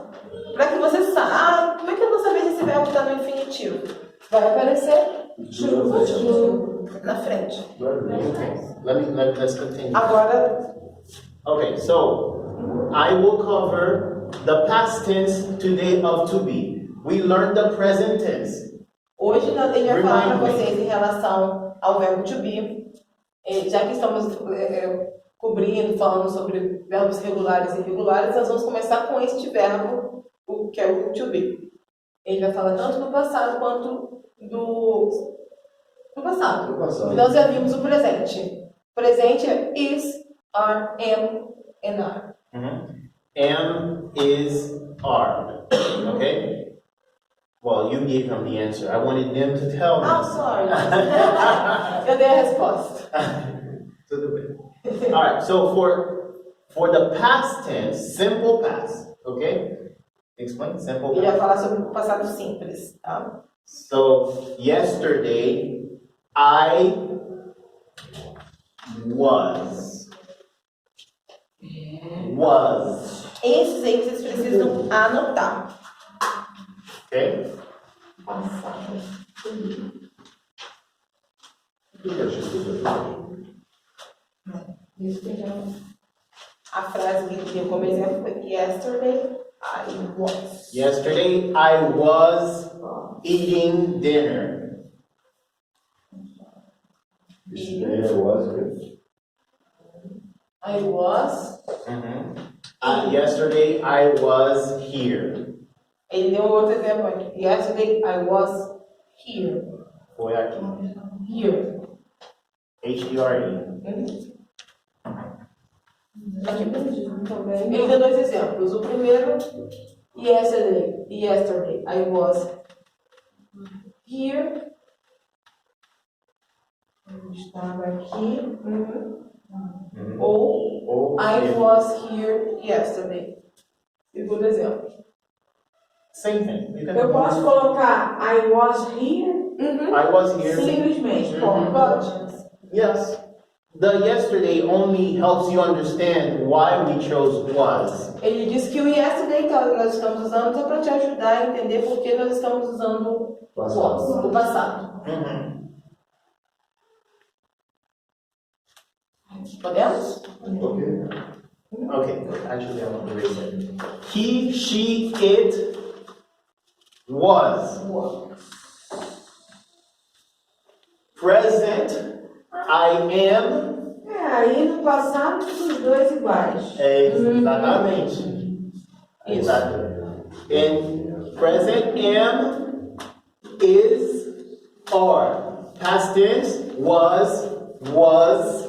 S1: Para que você saiba, como é que eu vou saber se esse verbo está no infinitivo? Vai aparecer na frente.
S2: Let's continue.
S1: Agora,
S2: Okay, so I will cover the past tense today of to be. We learned the present tense.
S1: hoje ele vai falar para
S2: Remind me.
S1: vocês em relação ao verbo to be. Já que estamos falando sobre verbos regulares e irregulares, nós vamos começar com este verbo, que é o to be. Ele vai falar tanto do passado quanto do passado. Nós já vimos o presente. O presente é is, are, am, and are.
S2: Am, is, are. Okay? Well, you gave them the answer. I wanted them to tell me.
S1: Ah, sorry. Eu dei a resposta.
S2: Tudo bem. Alright, so for the past tense, simple past, okay? Explain simple
S1: Ele vai
S2: past.
S1: falar sobre o passado simples, tá?
S2: So, yesterday, I was.
S1: Esses aí que vocês precisam anotar.
S2: Okay?
S1: A frase que ele deu como exemplo foi yesterday I was.
S2: Yesterday, I was eating dinner.
S5: Yesterday I was good.
S1: I was.
S2: Yesterday, I was here.
S1: Ele deu outro exemplo aqui. Yesterday I was here.
S2: Foi aqui.
S1: Here.
S2: H-E-R-E.
S1: Aqui. Ele deu dois exemplos. O primeiro, yesterday I was here. Eu estava aqui. Ou I was here yesterday. Segundo exemplo.
S2: Same thing. You can
S7: Eu posso colocar I was here
S2: I was here.
S7: simplesmente.
S1: Pode.
S2: Yes. The yesterday only helps you understand why we chose was.
S1: Ele disse que o yesterday que nós estamos usando é para te ajudar a entender por que nós estamos usando o passado. Podemos?
S2: Okay. Actually, I want to erase it. He, she, it was. Present, I am.
S7: Aí no passado os dois iguais.
S2: Exatamente. Exato. In present, am, is, are. Past tense, was,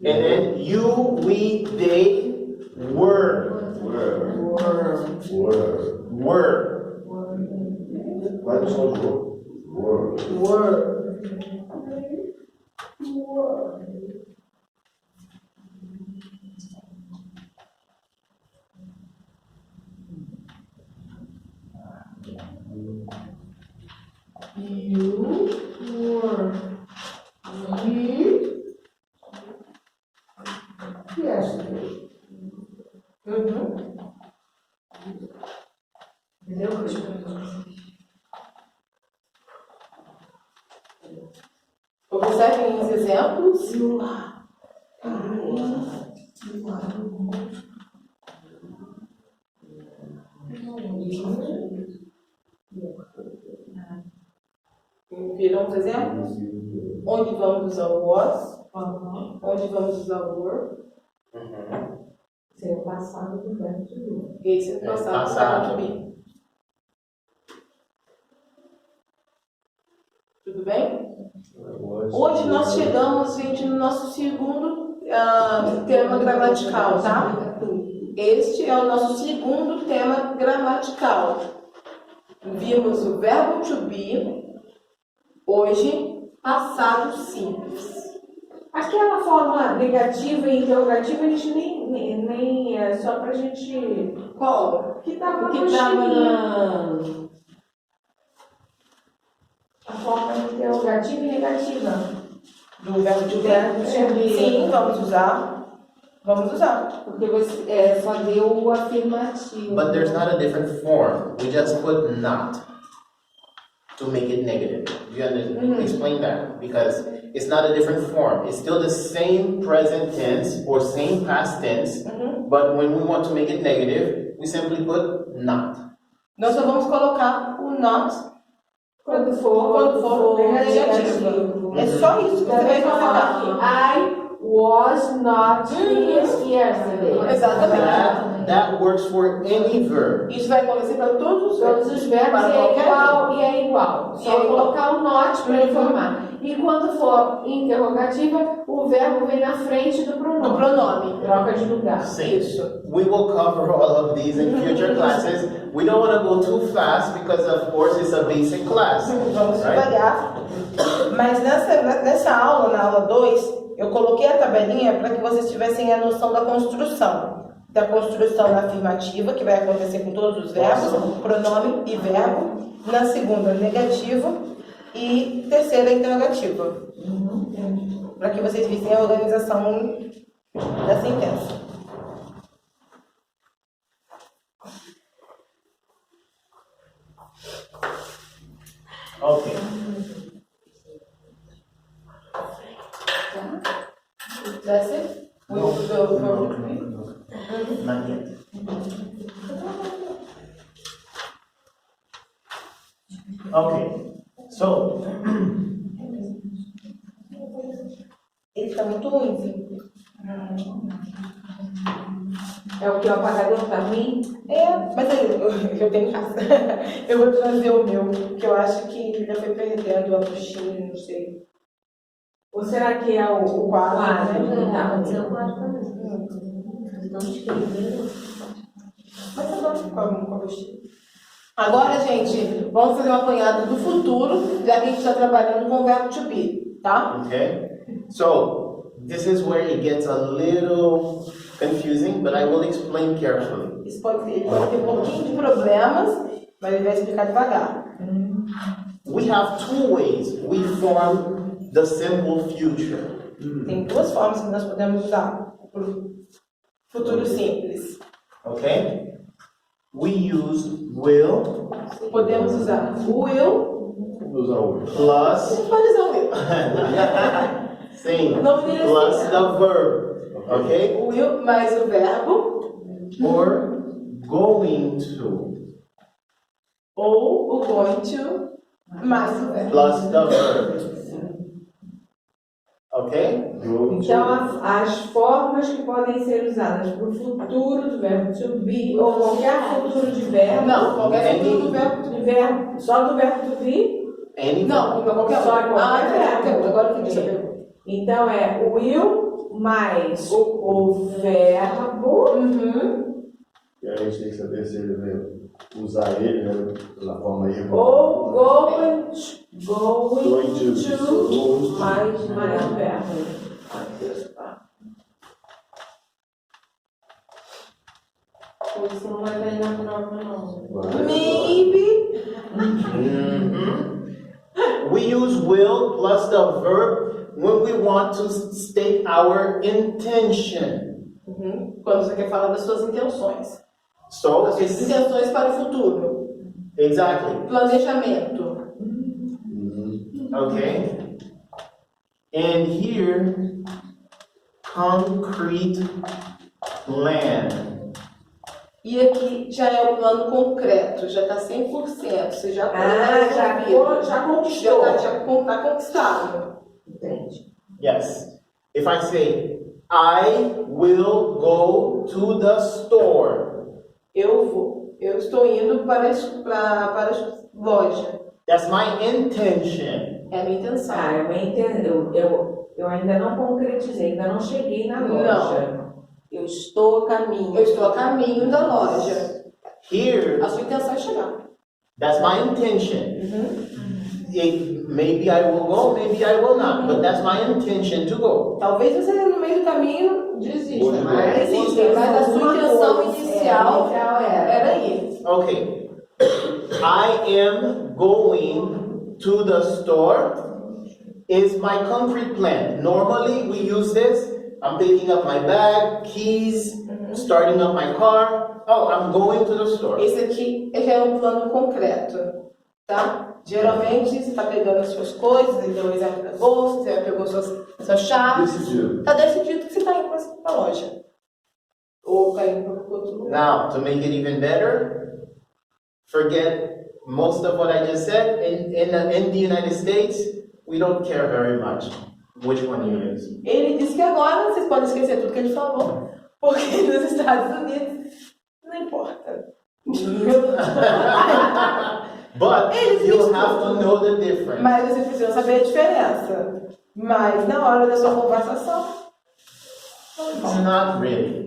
S2: and then you, we, they, were.
S5: Vai no som do jogo.
S1: Were. You were.
S7: Uhum.
S3: Entendeu?
S1: Observem os exemplos. Viram os exemplos? Onde vamos usar o was, onde vamos usar o were.
S2: Uhum.
S7: Seria o passado do verbo to be.
S1: Esse é o passado do
S2: Passado.
S1: verbo to be. Tudo bem? Hoje nós chegamos, gente, no nosso segundo tema gramatical, tá? Este é o nosso segundo tema gramatical. Vimos o verbo to be, hoje, passado simples.
S7: Aquela forma negativa e interrogativa, a gente nem é só pra gente.
S1: Qual?
S7: Que tava
S1: Que
S7: no
S1: tava
S7: cheirinho. A forma interrogativa e negativa.
S1: Do verbo to
S7: Verbo to
S1: be?
S7: be.
S1: Sim, vamos usar. Vamos usar.
S7: Porque você só deu o afirmativo.
S2: But there's not a different form. We just put not to make it negative. Do you understand? Explain that. Because it's not a different form. It's still the same present tense or same past tense. But when we want to make it negative, we simply put not.
S1: Nós só vamos colocar o not
S7: Quando for
S1: negativo. É só isso que você vai colocar aqui.
S7: I was not here yesterday.
S1: Exatamente.
S2: That works for any verb.
S1: Isso vai acontecer para todos os verbos.
S7: Todos os verbos
S1: Para qualquer
S7: é igual. Só colocar o not para informar. E quando for interrogativa, o verbo vem na frente do pronome.
S1: Do pronome.
S7: Troca de lugar.
S2: Sim.
S1: Isso.
S2: We will cover all of these in future classes. We don't want to go too fast because, of course, it's a basic class.
S1: Vamos
S2: Right?
S1: devagar. Mas nessa aula, na aula 2, eu coloquei a tabelinha para que vocês tivessem a noção da construção. Da construção da afirmativa, que vai acontecer com todos os verbos, pronome e verbo. Na segunda, negativo. E terceira, interrogativa. Para que vocês vissem a organização da sentença.
S2: Okay.
S1: That's it?
S2: No,
S1: No.
S2: not yet. Okay, so
S1: Ele está muito ruim, sim.
S7: É o que o apagador tá ruim?
S1: Mas eu tenho em casa. Eu vou trazer o meu, que eu acho que já foi perdendo a buchinha, não sei.
S7: Ou será que é o quadro?
S1: Né?
S7: Tá.
S1: Mas tá bom com a buchinha. Agora, gente, vamos fazer um apanhado do futuro, já que a gente está trabalhando com o verbo to be, tá?
S2: okay, so this is where it gets a little confusing, but I will explain carefully.
S1: Isso ele pode ter um pouquinho de problemas, mas ele vai explicar devagar.
S2: We have two ways we form the simple future.
S1: Tem duas formas que nós podemos usar para o futuro simples.
S2: Okay, we use will
S1: Podemos usar o will,
S5: Usar o
S2: plus
S1: pode usar o will.
S2: sim
S1: O nome dele é
S2: plus
S1: assim,
S2: the verb. Okay,
S1: O will mais o verbo,
S2: or going to
S1: ou o going to mais o verbo.
S2: plus the verb. Okay,
S7: Então, as formas que podem ser usadas para o futuro do verbo to be, ou qualquer futuro de verbo.
S1: Não, qualquer futuro do verbo.
S7: De verbo, só do verbo to be.
S2: any
S1: Não, qualquer
S7: Só
S1: um.
S7: qualquer verbo.
S1: Agora que deixa eu ver.
S7: Então, é will mais o verbo.
S5: E a gente tem que saber se ele vai usar ele, né? Da forma aí.
S7: Ou going to
S5: Going
S7: mais o verbo. Isso não vai cair na prova, não.
S1: Maybe.
S2: We use will plus the verb when we want to state our intention.
S7: quando você quer falar das suas intenções.
S2: So
S7: As suas
S2: it's
S7: intenções para o futuro.
S2: exactly.
S7: Planejamento.
S2: Okay. And here, concrete plan.
S7: E aqui já é o plano concreto, já está 100%. Você já
S3: já conquistou.
S7: já tá conquistado.
S3: Entende?
S2: Yes. If I say, I will go to the store.
S7: Eu estou indo para a loja.
S2: That's my intention.
S7: É a minha intenção.
S3: Eu ainda não concretizei, ainda não cheguei na loja.
S7: Eu estou a caminho da loja.
S2: Here,
S7: A sua intenção é chegar.
S2: that's my intention. Maybe I will go, maybe I will not, but that's my intention to go.
S7: Talvez você no meio do caminho desista, mas a sua
S3: Uma
S7: intenção
S3: coisa,
S7: inicial
S3: era.
S7: era ir.
S2: Okay. I am going to the store is my concrete plan. Normally we use this. I'm picking up my bag, keys, starting up my car. Oh, I'm going to the store.
S7: Esse aqui já é um plano concreto, tá? Geralmente você está pegando as suas coisas, ele deu o exemplo da bolsa, você pegou suas chaves.
S5: Decidido.
S7: Está decidido que você está indo para a loja. Ou está indo para outro lugar.
S2: Now, to make it even better, forget most of what I just said. In the United States, we don't care very much which one you use.
S7: Ele disse que agora vocês podem esquecer tudo que ele falou, porque nos Estados Unidos não importa.
S2: But you have to know the difference.
S7: Mas vocês precisam saber a diferença. Mas na hora da sua conversação, não
S2: It's
S7: importa.
S2: not really.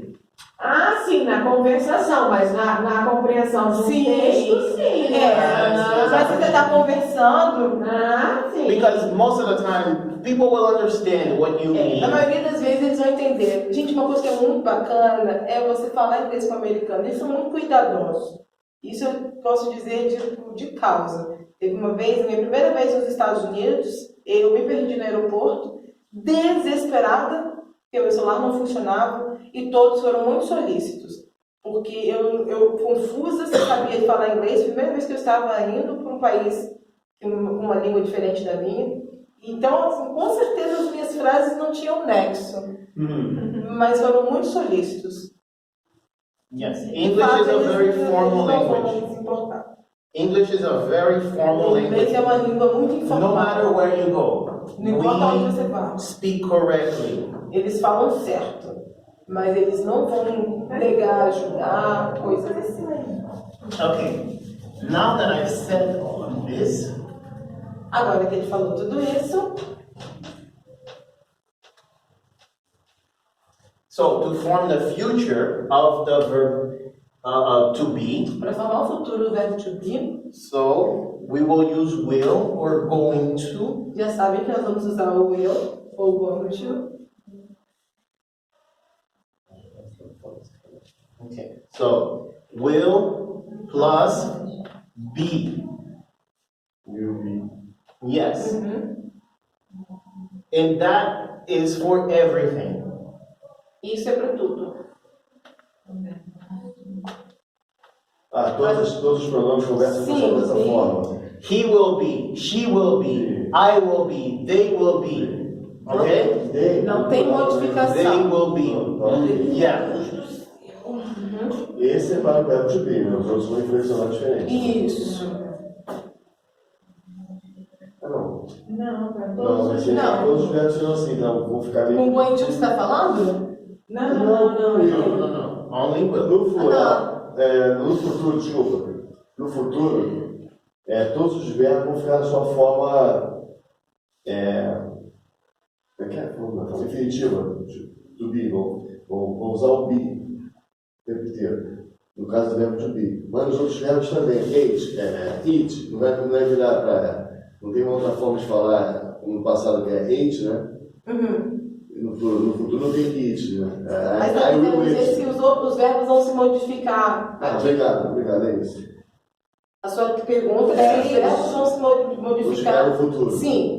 S3: Ah, sim, na conversação, mas na compreensão de um texto, sim.
S7: Mas se você está conversando,
S3: Ah, sim.
S2: Because most of the time, people will understand what you mean.
S7: na maioria das vezes eles vão entender. Gente, uma coisa que é muito bacana é você falar inglês com o americano. Eles são muito cuidadosos. Isso eu posso dizer de causa. Teve uma vez, minha primeira vez nos Estados Unidos, eu me perdi no aeroporto, desesperada, porque meu celular não funcionava, e todos foram muito solícitos. Porque eu confusa, sem saber falar inglês, primeira vez que eu estava indo para um país com uma língua diferente da minha. Então, assim, com certeza as minhas frases não tinham nexo, mas foram muito solícitos.
S2: Yes, English is a very formal language.
S7: language.
S2: English is a very formal
S7: O inglês
S2: language.
S7: é uma língua muito
S2: No
S7: informal.
S2: matter where you go,
S7: Não importa onde você
S2: we
S7: vá.
S2: speak correctly.
S7: Eles falam certo, mas eles não vão negar, ajudar, coisas assim.
S2: Okay, now that I've said all of this,
S7: Agora que ele falou tudo isso,
S2: so to form the future of the verb to be,
S7: para formar o futuro do verbo to be,
S2: so we will use will or going to.
S7: já sabem que nós vamos usar o will ou going to.
S2: Okay, so will plus be.
S5: Will be.
S2: Yes. And that is for everything.
S7: Isso é para tudo.
S5: Ah, todos os pronomes conversam
S7: Sim,
S5: dessa
S7: sim.
S5: forma.
S2: He will be, she will be, I will be, they will be. Okay?
S7: Não tem
S2: They
S7: modificação.
S2: will be. Yeah.
S5: Esse é para o verbo to be, né? Os outros vão inflexionar diferente.
S7: Isso.
S5: Ah, não.
S3: Não, para
S5: Não,
S3: todos
S5: mas
S3: os...
S7: Não.
S5: todos os verbos serão assim, então vão ficar meio...
S7: Com going to você está falando?
S3: Não.
S2: No. Only will.
S5: No futuro, desculpa. No futuro, todos os verbos vão ficar na sua forma... Como é que é? Forma infinitiva. To be. Vão usar o be. O tempo inteiro. No caso do verbo to be. Mas nos outros verbos também. Eat. Não vai virar para... Não tem uma outra forma de falar no passado que é ate, né? No futuro não tem it, né?
S7: Mas eu quero dizer se os verbos vão se modificar.
S5: Obrigado, é isso.
S7: A sua pergunta é se os verbos vão se
S5: Vou
S7: modificar.
S5: chegar no futuro.
S7: Sim.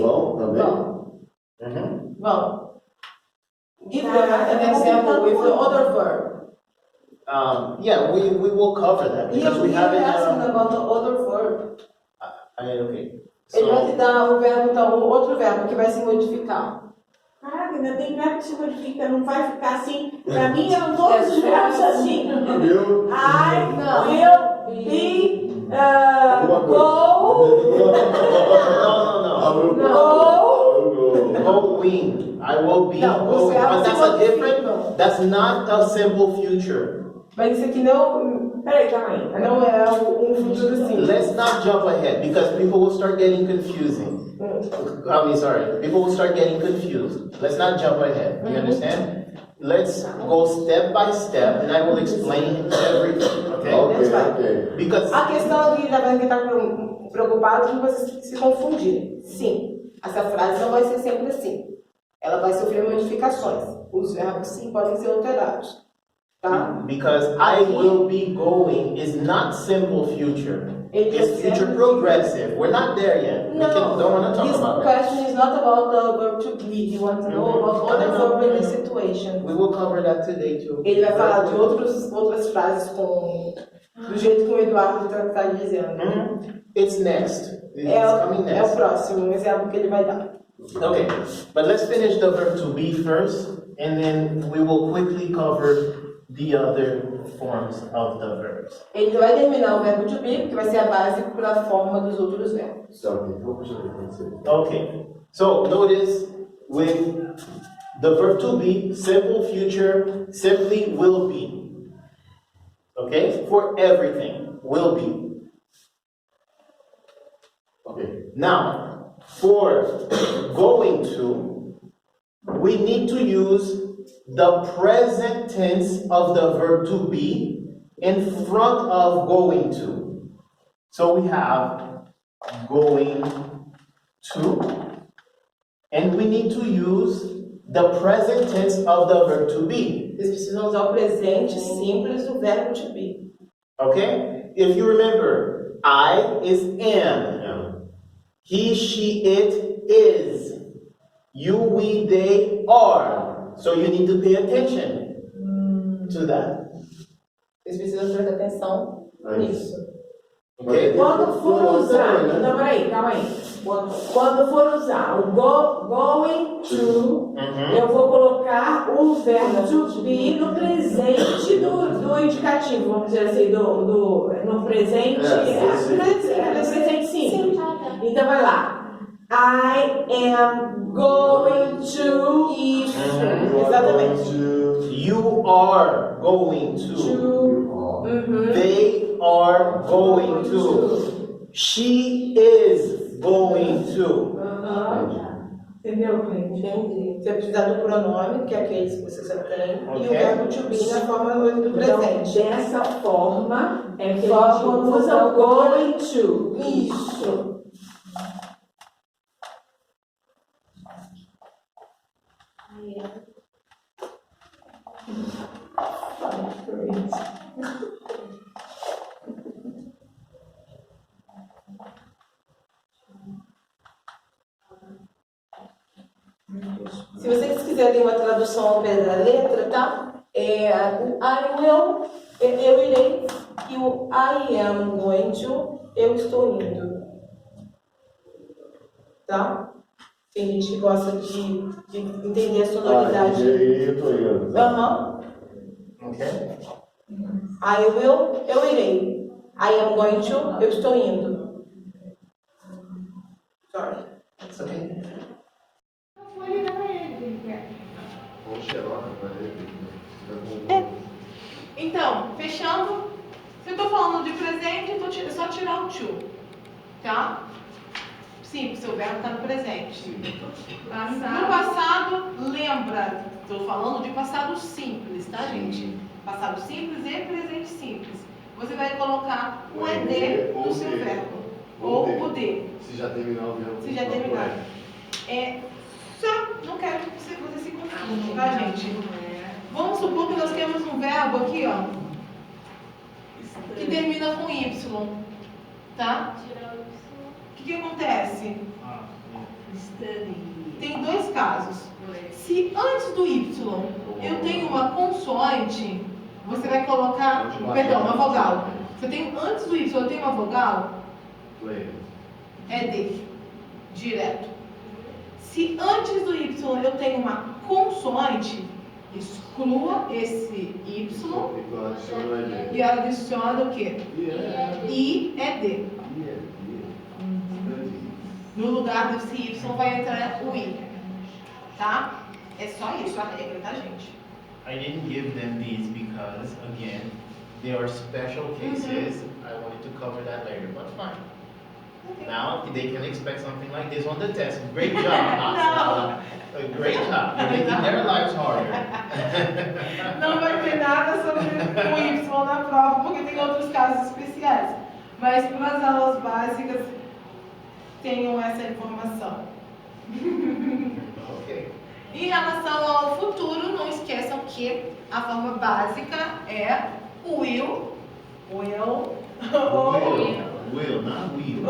S5: Vão também?
S7: Vão.
S2: Mhm.
S7: Vão.
S1: give them an example with the other verb.
S2: Yeah, we will cover that because we have it.
S1: Asking about the other verb.
S2: Okay.
S1: Ele vai
S2: So,
S1: te dar o verbo, então, o outro verbo que vai se modificar.
S3: Caraca, ainda tem verbo que se modifica, não vai ficar assim. Pra mim eram todos os verbos assim.
S5: Will.
S3: I
S1: Não.
S3: will be go.
S2: no.
S3: Go.
S2: Going. I will be
S1: No,
S2: going.
S1: você
S2: But that's a
S1: modifica.
S2: different. That's not a simple future.
S1: Mas isso aqui não,
S3: Peraí, calma aí.
S1: não é futuro simples.
S2: Let's not jump ahead because people will start getting confusing. People will start getting confused. Let's not jump ahead. Do you understand? Let's go step by step and I will explain everything. Okay?
S5: Okay.
S2: Because
S1: A questão aqui, já vai estar preocupado que vocês se confundirem. Sim, essa frase não vai ser sempre assim. Ela vai sofrer modificações. Os verbos sim podem ser alterados. Tá?
S2: Because I will be going is not simple future. It's future progressive. We're not there yet. We don't want to talk
S1: This
S2: about that.
S1: question is not about the verb to be. You want to know about other verb in this situation.
S2: We will cover that today too.
S1: Ele vai falar de outras frases do jeito que o Eduardo está dizendo.
S2: It's next. It's coming
S1: É o
S2: next.
S1: próximo exemplo que ele vai dar.
S2: Okay, but let's finish the verb to be first, and then we will quickly cover the other forms of the verbs.
S1: Ele vai terminar o verbo to be, que vai ser a base para a forma dos outros verbos.
S2: Okay, so notice with the verb to be, simple future, simply will be. Okay, for everything, will be.
S5: Okay.
S2: Now, for going to, we need to use the present tense of the verb to be in front of going to. So we have going to, and we need to use the present tense of the verb to be.
S1: Vocês precisam usar o presente simples do verbo to be.
S2: Okay? If you remember, I is am. He, she, it is. You, we, they are. So you need to pay attention to that.
S1: Vocês precisam prestar atenção nisso.
S2: Okay?
S3: Quando for usar, então peraí, calma aí. Quando for usar o going to, eu vou colocar o verbo to be no presente do indicativo, vamos dizer assim, no presente, no presente simples. Então vai lá. I am going to.
S1: Isso, exatamente.
S2: You are going to. They are going to. She is going to.
S3: Entendeu, Cleide?
S1: Entendi. Você precisa do pronome, que é aqueles que você já tem, e o
S2: Ok.
S1: verbo to be na forma do
S3: Então,
S1: presente.
S3: dessa forma é que a
S1: Forma
S3: gente
S1: do
S3: usa o going to.
S1: Isso. Se vocês quiserem uma tradução ao pé da letra, tá? O I will, eu irei, e o I am going to, eu estou indo. Tá? Tem gente que gosta de entender a sonoridade.
S5: Eu tô indo.
S1: Aham.
S2: Okay?
S1: I will, eu irei. I am going to, eu estou indo. Sorry.
S2: It's okay.
S5: Vamos xeroca pra ele.
S1: Então, fechando, se eu tô falando de presente, é só tirar o to, tá? Sim, seu verbo está no presente. No passado, lembra, estou falando de passado simples, tá, gente? Passado simples e presente simples. Você vai colocar o ED no seu verbo, ou o D.
S5: Se já terminar o verbo.
S1: Se já terminar. Só não quero que você se confunda, tá, gente? Vamos supor que nós temos um verbo aqui, ó, que termina com Y, tá? O que acontece? Tem dois casos. Se antes do Y eu tenho uma consoante, você vai colocar, perdão, uma vogal. Se eu tenho antes do Y eu tenho uma vogal, é D, direto. Se antes do Y eu tenho uma consoante, exclua esse Y e adiciona o quê? I é D. No lugar desse Y vai entrar o I. Tá? É só isso a regra, tá, gente?
S2: I didn't give them these because, again, they are special cases. I wanted to cover that later, but fine.
S1: Okay.
S2: Now they can expect something like this on the test. Great job, Hassan. Great job. You're making their lives harder.
S1: Não vai ter nada sobre o Y na prova, porque tem outros casos especiais. Mas para as aulas básicas, tenham essa informação.
S2: Okay.
S1: Em relação ao futuro, não esqueçam que a forma básica é will,
S2: Will, not will.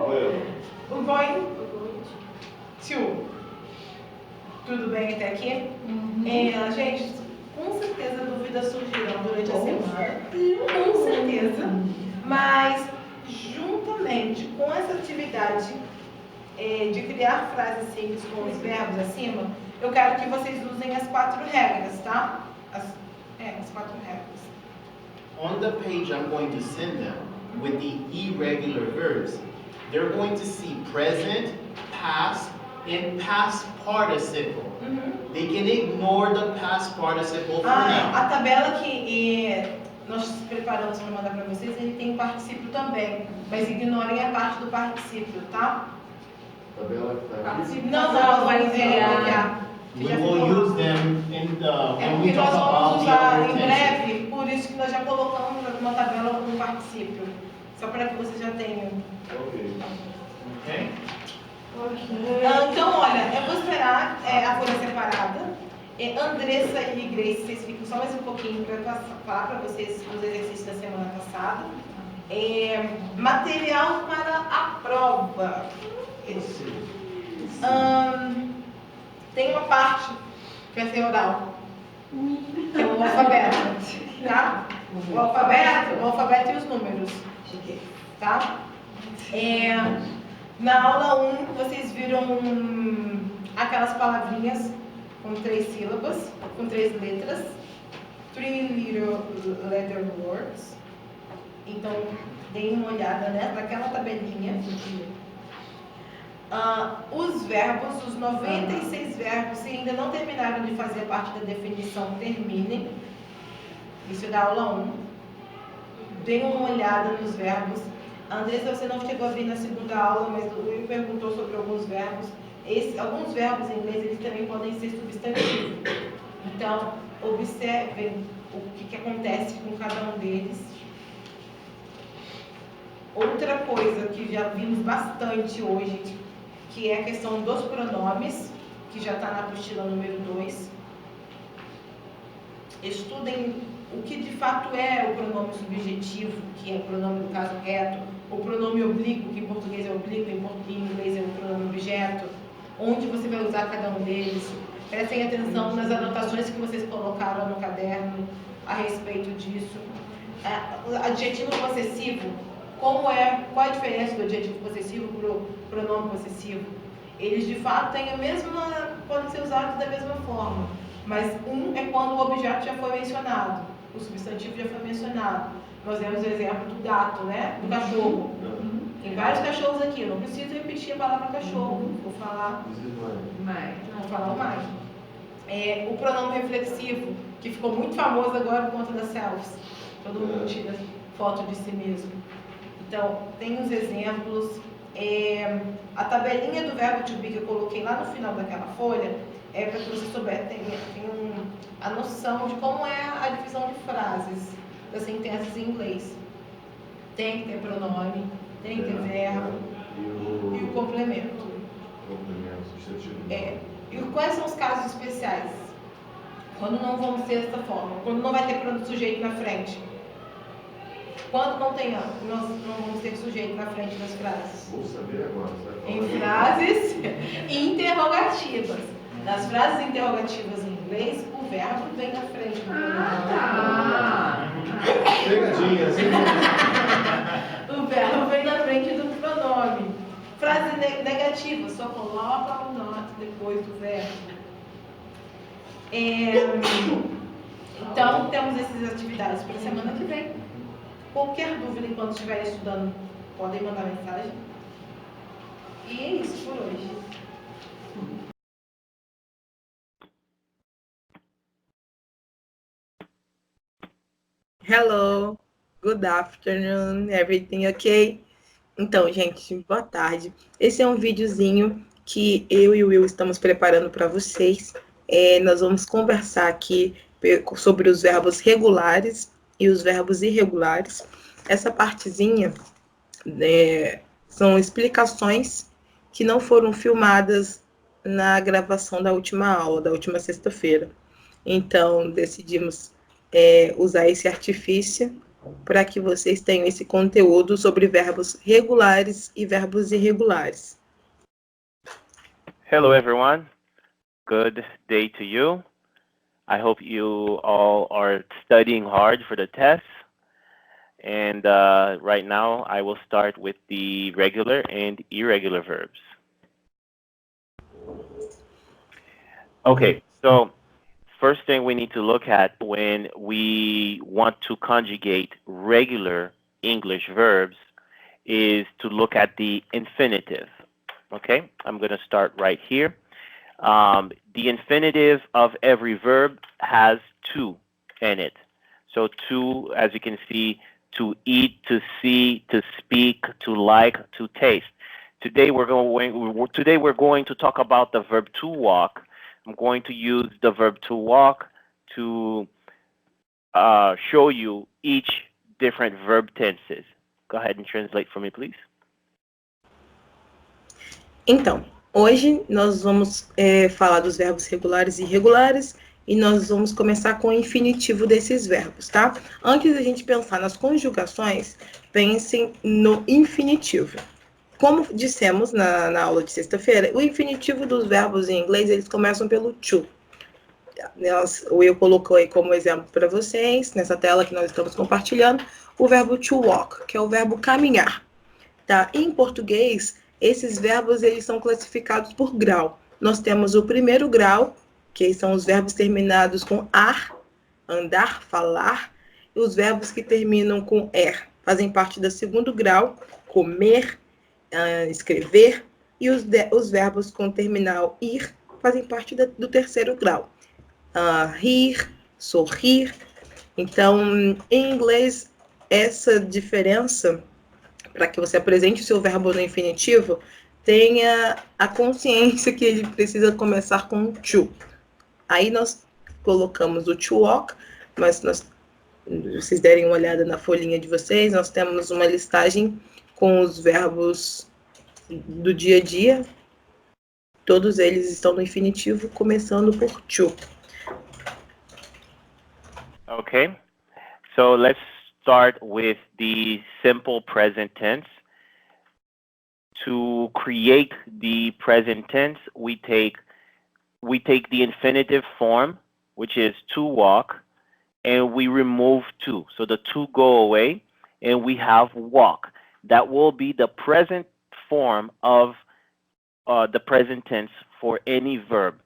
S2: Will.
S1: ou going to. Tudo bem até aqui? Gente, com certeza dúvidas surgirão durante a semana. Com certeza. Mas, juntamente com essa atividade de criar frases simples com os verbos acima, eu quero que vocês usem as 4 regras, tá? As 4 regras.
S2: On the page I'm going to send them with the irregular verbs, they're going to see present, past, and past participle. They can ignore the past participle for now.
S1: A tabela que nós preparamos para mandar para vocês, ele tem particípio também, mas ignorem a parte do particípio, tá?
S5: Tabela que tá aqui.
S1: Não, vai enviar.
S2: We will use them in the, when
S1: Porque
S2: we talk
S1: nós
S2: about
S1: vamos
S2: the
S1: usar
S2: other
S1: em
S2: tenses.
S1: breve, por isso que nós já colocamos uma tabela com particípio. Só para que vocês já tenham.
S5: Ok.
S2: Okay?
S1: Então, olha, eu vou esperar a folha separada. Andressa e Grace, vocês ficam só mais um pouquinho para falar para vocês os exercícios da semana passada. Material para a prova. Tem uma parte que vai ser oral, que é o alfabeto, tá? O alfabeto e os números, tá? Na aula 1, vocês viram aquelas palavrinhas com 3 sílabas, com 3 letras, 3 letter words. Então, deem uma olhada, né, naquela tabelinha. Os verbos, os 96 verbos, se ainda não terminaram de fazer parte da definição, terminem. Isso é da aula 1. Deem uma olhada nos verbos. Andressa, você não chegou a vir na segunda aula, mas o Will perguntou sobre alguns verbos. Alguns verbos em inglês, eles também podem ser substantivos. Então, observem o que acontece com cada um deles. Outra coisa que já vimos bastante hoje, que é a questão dos pronomes, que já está na apostila número 2. Estudem o que de fato é o pronome subjetivo, que é o pronome do caso reto, o pronome oblíquo, que em português é oblíquo, em inglês é o pronome objeto, onde você vai usar cada um deles. Prestem atenção nas anotações que vocês colocaram no caderno a respeito disso. Adjetivo possessivo, qual a diferença do adjetivo possessivo para o pronome possessivo? Eles de fato têm podem ser usados da mesma forma, mas um é quando o objeto já foi mencionado, o substantivo já foi mencionado. Nós vemos o exemplo do gato, né? Do cachorro. Tem vários cachorros aqui, eu não preciso repetir a palavra cachorro, vou falar o mais. O pronome reflexivo, que ficou muito famoso agora por conta das selfies. Todo mundo tira foto de si mesmo. Então, tem os exemplos. A tabelinha do verbo to be que eu coloquei lá no final daquela folha é para que você souber, tenham a noção de como é a divisão de frases das sentenças em inglês. Tem que ter pronome, tem que ter verbo e o complemento. E quais são os casos especiais? Quando não vamos ter dessa forma, quando não vai ter pronome sujeito na frente. Quando nós não vamos ter sujeito na frente das frases?
S5: Vou saber agora.
S1: Em frases interrogativas. Nas frases interrogativas em inglês, o verbo vem na frente do pronome.
S5: Pegadinha, assim.
S1: O verbo vem na frente do pronome. Frase negativa, só coloca o not depois do verbo. Então, temos essas atividades para a semana que vem. Qualquer dúvida enquanto estiverem estudando, podem mandar mensagem. E é isso por hoje.
S7: Hello, good afternoon, everything okay? Então, gente, boa tarde. Esse é um videozinho que eu e o Will estamos preparando para vocês. Nós vamos conversar aqui sobre os verbos regulares e os verbos irregulares. Essa partezinha são explicações que não foram filmadas na gravação da última aula, da última sexta-feira. Então, decidimos usar esse artifício para que vocês tenham esse conteúdo sobre verbos regulares e verbos irregulares.
S8: Hello, everyone. Good day to you. I hope you all are studying hard for the test. And right now, I will start with the regular and irregular verbs. Okay, so first thing we need to look at when we want to conjugate regular English verbs is to look at the infinitive. Okay, I'm going to start right here. The infinitive of every verb has to in it. So to, as you can see, to eat, to see, to speak, to like, to taste. Today we're going to talk about the verb to walk. I'm going to use the verb to walk to show you each different verb tenses. Go ahead and translate for me, please.
S7: Então, hoje nós vamos falar dos verbos regulares e irregulares e nós vamos começar com o infinitivo desses verbos, tá? Antes da gente pensar nas conjugações, pensem no infinitivo. Como dissemos na aula de sexta-feira, o infinitivo dos verbos em inglês, eles começam pelo to. Eu coloquei como exemplo para vocês, nessa tela que nós estamos compartilhando, o verbo to walk, que é o verbo caminhar. Tá? Em português, esses verbos eles são classificados por grau. Nós temos o primeiro grau, que são os verbos terminados com ar, andar, falar, e os verbos que terminam com er, fazem parte do segundo grau, comer, escrever, e os verbos com terminal ir fazem parte do terceiro grau. Rir, sorrir. Então, em inglês, essa diferença, para que você apresente o seu verbo no infinitivo, tenha a consciência que ele precisa começar com to. Aí nós colocamos o to walk, mas se vocês derem uma olhada na folhinha de vocês, nós temos uma listagem com os verbos do dia a dia. Todos eles estão no infinitivo, começando por to.
S8: Okay, so let's start with the simple present tense. To create the present tense, we take the infinitive form, which is to walk, and we remove to. So the to go away, and we have walk. That will be the present form of the present tense for any verb.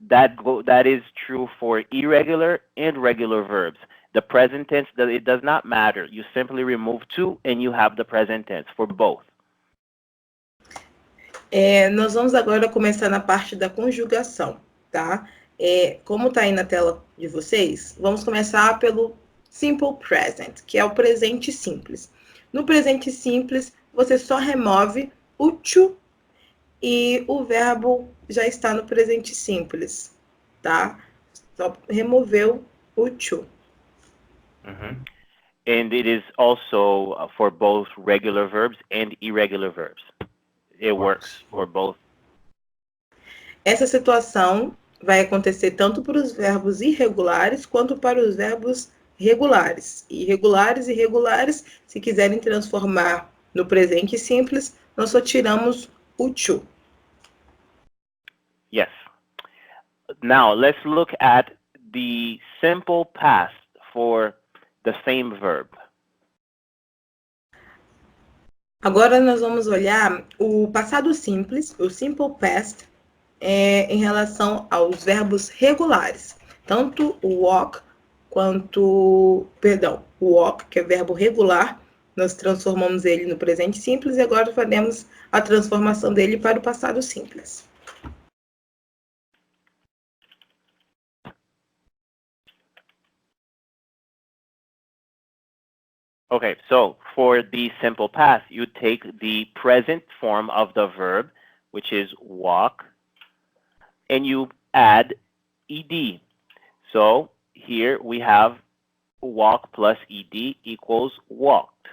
S8: That is true for irregular and regular verbs. The present tense, it does not matter. You simply remove to, and you have the present tense for both.
S7: Nós vamos agora começar na parte da conjugação, tá? Como está aí na tela de vocês, vamos começar pelo simple present, que é o presente simples. No presente simples, você só remove o to e o verbo já está no presente simples, tá? Só removeu o to.
S8: Mm-hmm. And it is also for both regular verbs and irregular verbs. It works for both.
S7: Essa situação vai acontecer tanto para os verbos irregulares quanto para os verbos regulares. Irregulares e regulares, se quiserem transformar no presente simples, nós só tiramos o to.
S8: Yes. Now, let's look at the simple past for the same verb.
S1: Agora nós vamos olhar o passado simples, o simple past, em relação aos verbos regulares. Tanto o walk quanto, o walk, que é verbo regular, nós transformamos ele no presente simples e agora faremos a transformação dele para o passado simples.
S8: Okay, so for the simple past, you take the present form of the verb, which is walk, and you add ed. So here we have walk plus ed equals walked.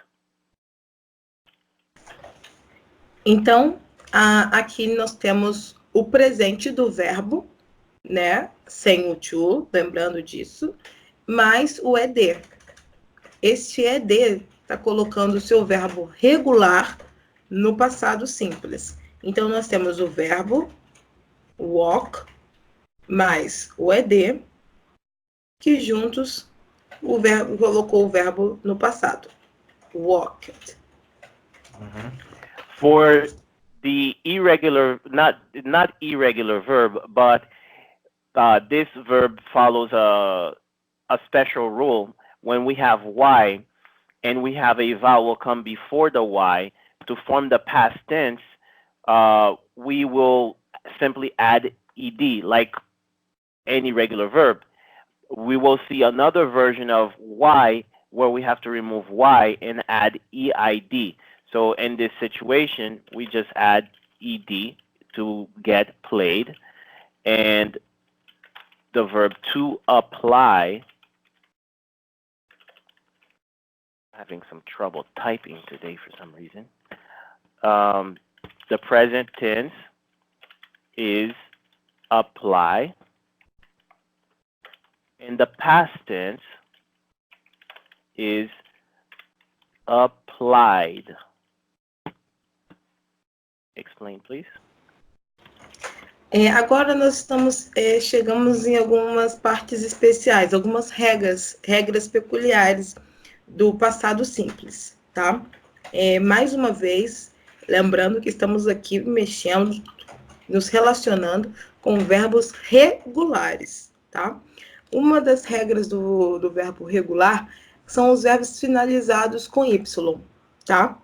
S1: Então, aqui nós temos o presente do verbo, né? Sem o to, lembrando disso, mais o ed. Este ed está colocando o seu verbo regular no passado simples. Então, nós temos o verbo walk mais o ed, que juntos colocou o verbo no passado. Walked.
S8: For the irregular, not irregular verb, but this verb follows a special rule. When we have y and we have a vowel come before the y, to form the past tense, we will simply add ed, like any regular verb. We will see another version of y where we have to remove y and add eid. So in this situation, we just add ed to get played, and the verb to apply. Having some trouble typing today for some reason. The present tense is apply, and the past tense is applied. Explain, please.
S1: Agora nós chegamos em algumas partes especiais, algumas regras peculiares do passado simples, tá? Mais uma vez, lembrando que estamos aqui mexendo, nos relacionando com verbos regulares, tá? Uma das regras do verbo regular são os verbos finalizados com Y, tá?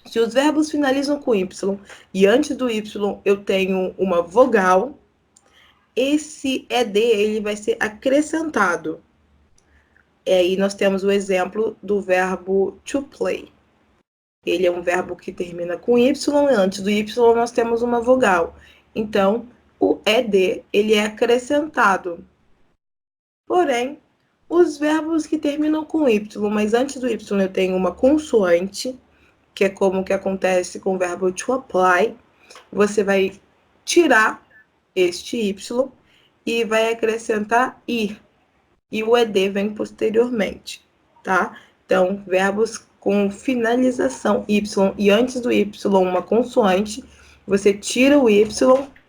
S1: Se os verbos finalizam com Y e antes do Y eu tenho uma vogal, esse ED ele vai ser acrescentado. E aí nós temos o exemplo do verbo to play. Ele é um verbo que termina com Y e antes do Y nós temos uma vogal. Então, o ED ele é acrescentado. Porém, os verbos que terminam com Y, mas antes do Y eu tenho uma consoante, que é como que acontece com o verbo to apply, você vai tirar este Y e vai acrescentar I. E o ED vem posteriormente, tá? Então, verbos com finalização Y e antes do Y uma consoante, você tira o Y,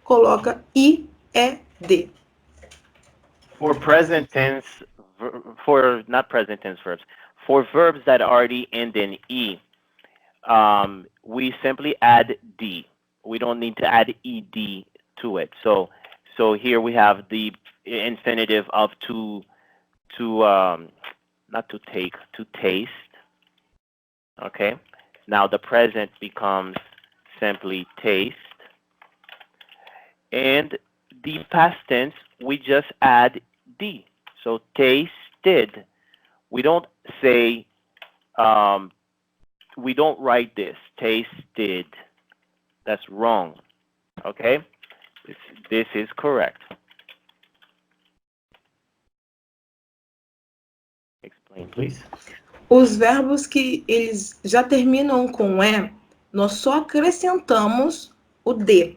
S1: coloca IED.
S8: For present tense, not present tense verbs, for verbs that already end in E, we simply add D. We don't need to add ED to it. So here we have the infinitive of not to take, to taste. Okay, now the present becomes simply taste, and the past tense we just add D. So tasted. We don't say, we don't write this tasted. That's wrong. Okay, this is correct. Explain, please.
S1: Os verbos que eles já terminam com E, nós só acrescentamos o D.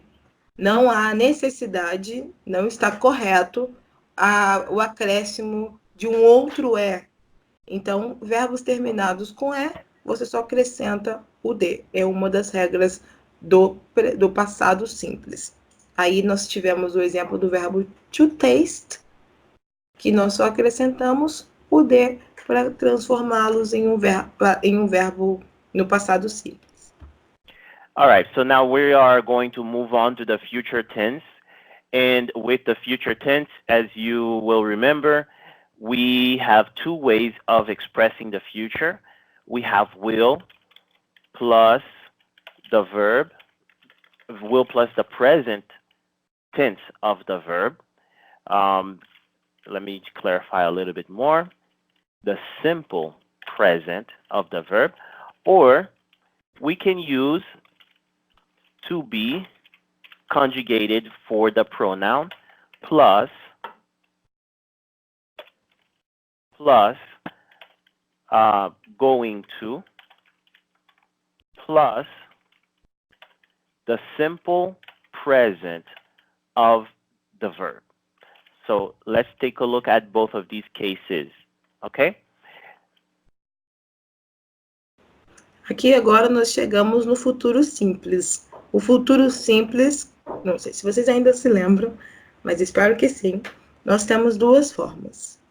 S1: Não há necessidade, não está correto o acréscimo de um outro E. Então, verbos terminados com E, você só acrescenta o D. É uma das regras do passado simples. Aí nós tivemos o exemplo do verbo to taste, que nós só acrescentamos o de para transformá-los em um verbo no passado simples.
S8: All right, so now we are going to move on to the future tense. And with the future tense, as you will remember, we have two ways of expressing the future. We have will plus the verb, will plus the present tense of the verb. Let me clarify a little bit more. The simple present of the verb, or we can use to be conjugated for the pronoun plus going to plus the simple present of the verb. So let's take a look at both of these cases, okay?
S1: Aqui agora nós chegamos no futuro simples. O futuro simples, não sei se vocês ainda se lembram, mas espero que sim. Nós temos duas formas.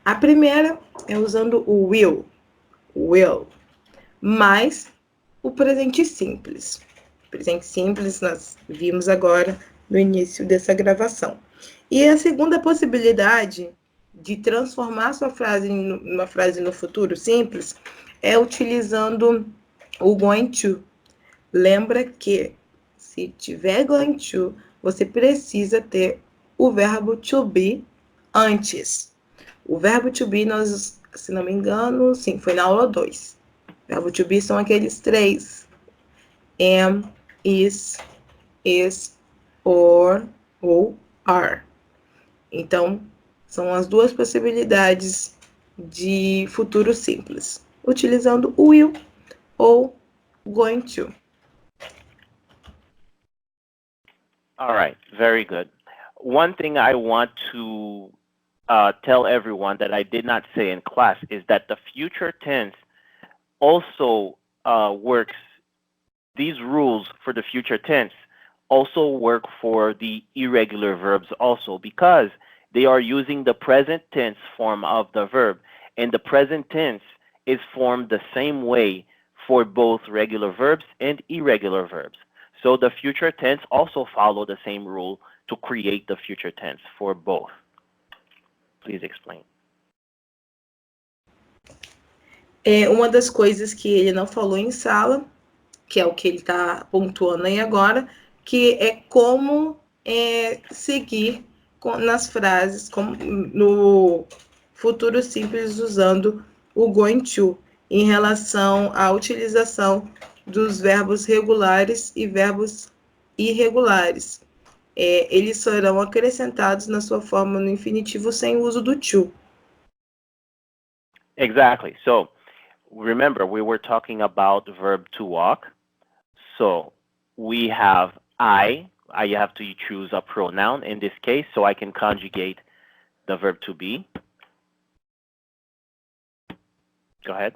S1: A primeira é usando o will, mais o presente simples. O presente simples nós vimos agora no início dessa gravação. E a segunda possibilidade de transformar sua frase numa frase no futuro simples é utilizando o going to. Lembra que se tiver going to, você precisa ter o verbo to be antes. O verbo to be, nós, se não me engano, sim, foi na aula 2. O verbo to be são aqueles 3. Am, is, or, ou are. Então, são as duas possibilidades de futuro simples, utilizando o will ou going to.
S8: All right, very good. One thing I want to tell everyone that I did not say in class is that the future tense also works, these rules for the future tense also work for the irregular verbs also, because they are using the present tense form of the verb, and the present tense is formed the same way for both regular verbs and irregular verbs. So the future tense also follow the same rule to create the future tense for both. Please explain.
S1: Uma das coisas que ele não falou em sala, que é o que ele está pontuando aí agora, que é como seguir nas frases, como no futuro simples, usando o going to, em relação à utilização dos verbos regulares e verbos irregulares. Eles serão acrescentados na sua forma no infinitivo sem o uso do to.
S8: Exactly. So remember, we were talking about the verb to walk. So we have I have to choose a pronoun in this case, so I can conjugate the verb to be. Go ahead.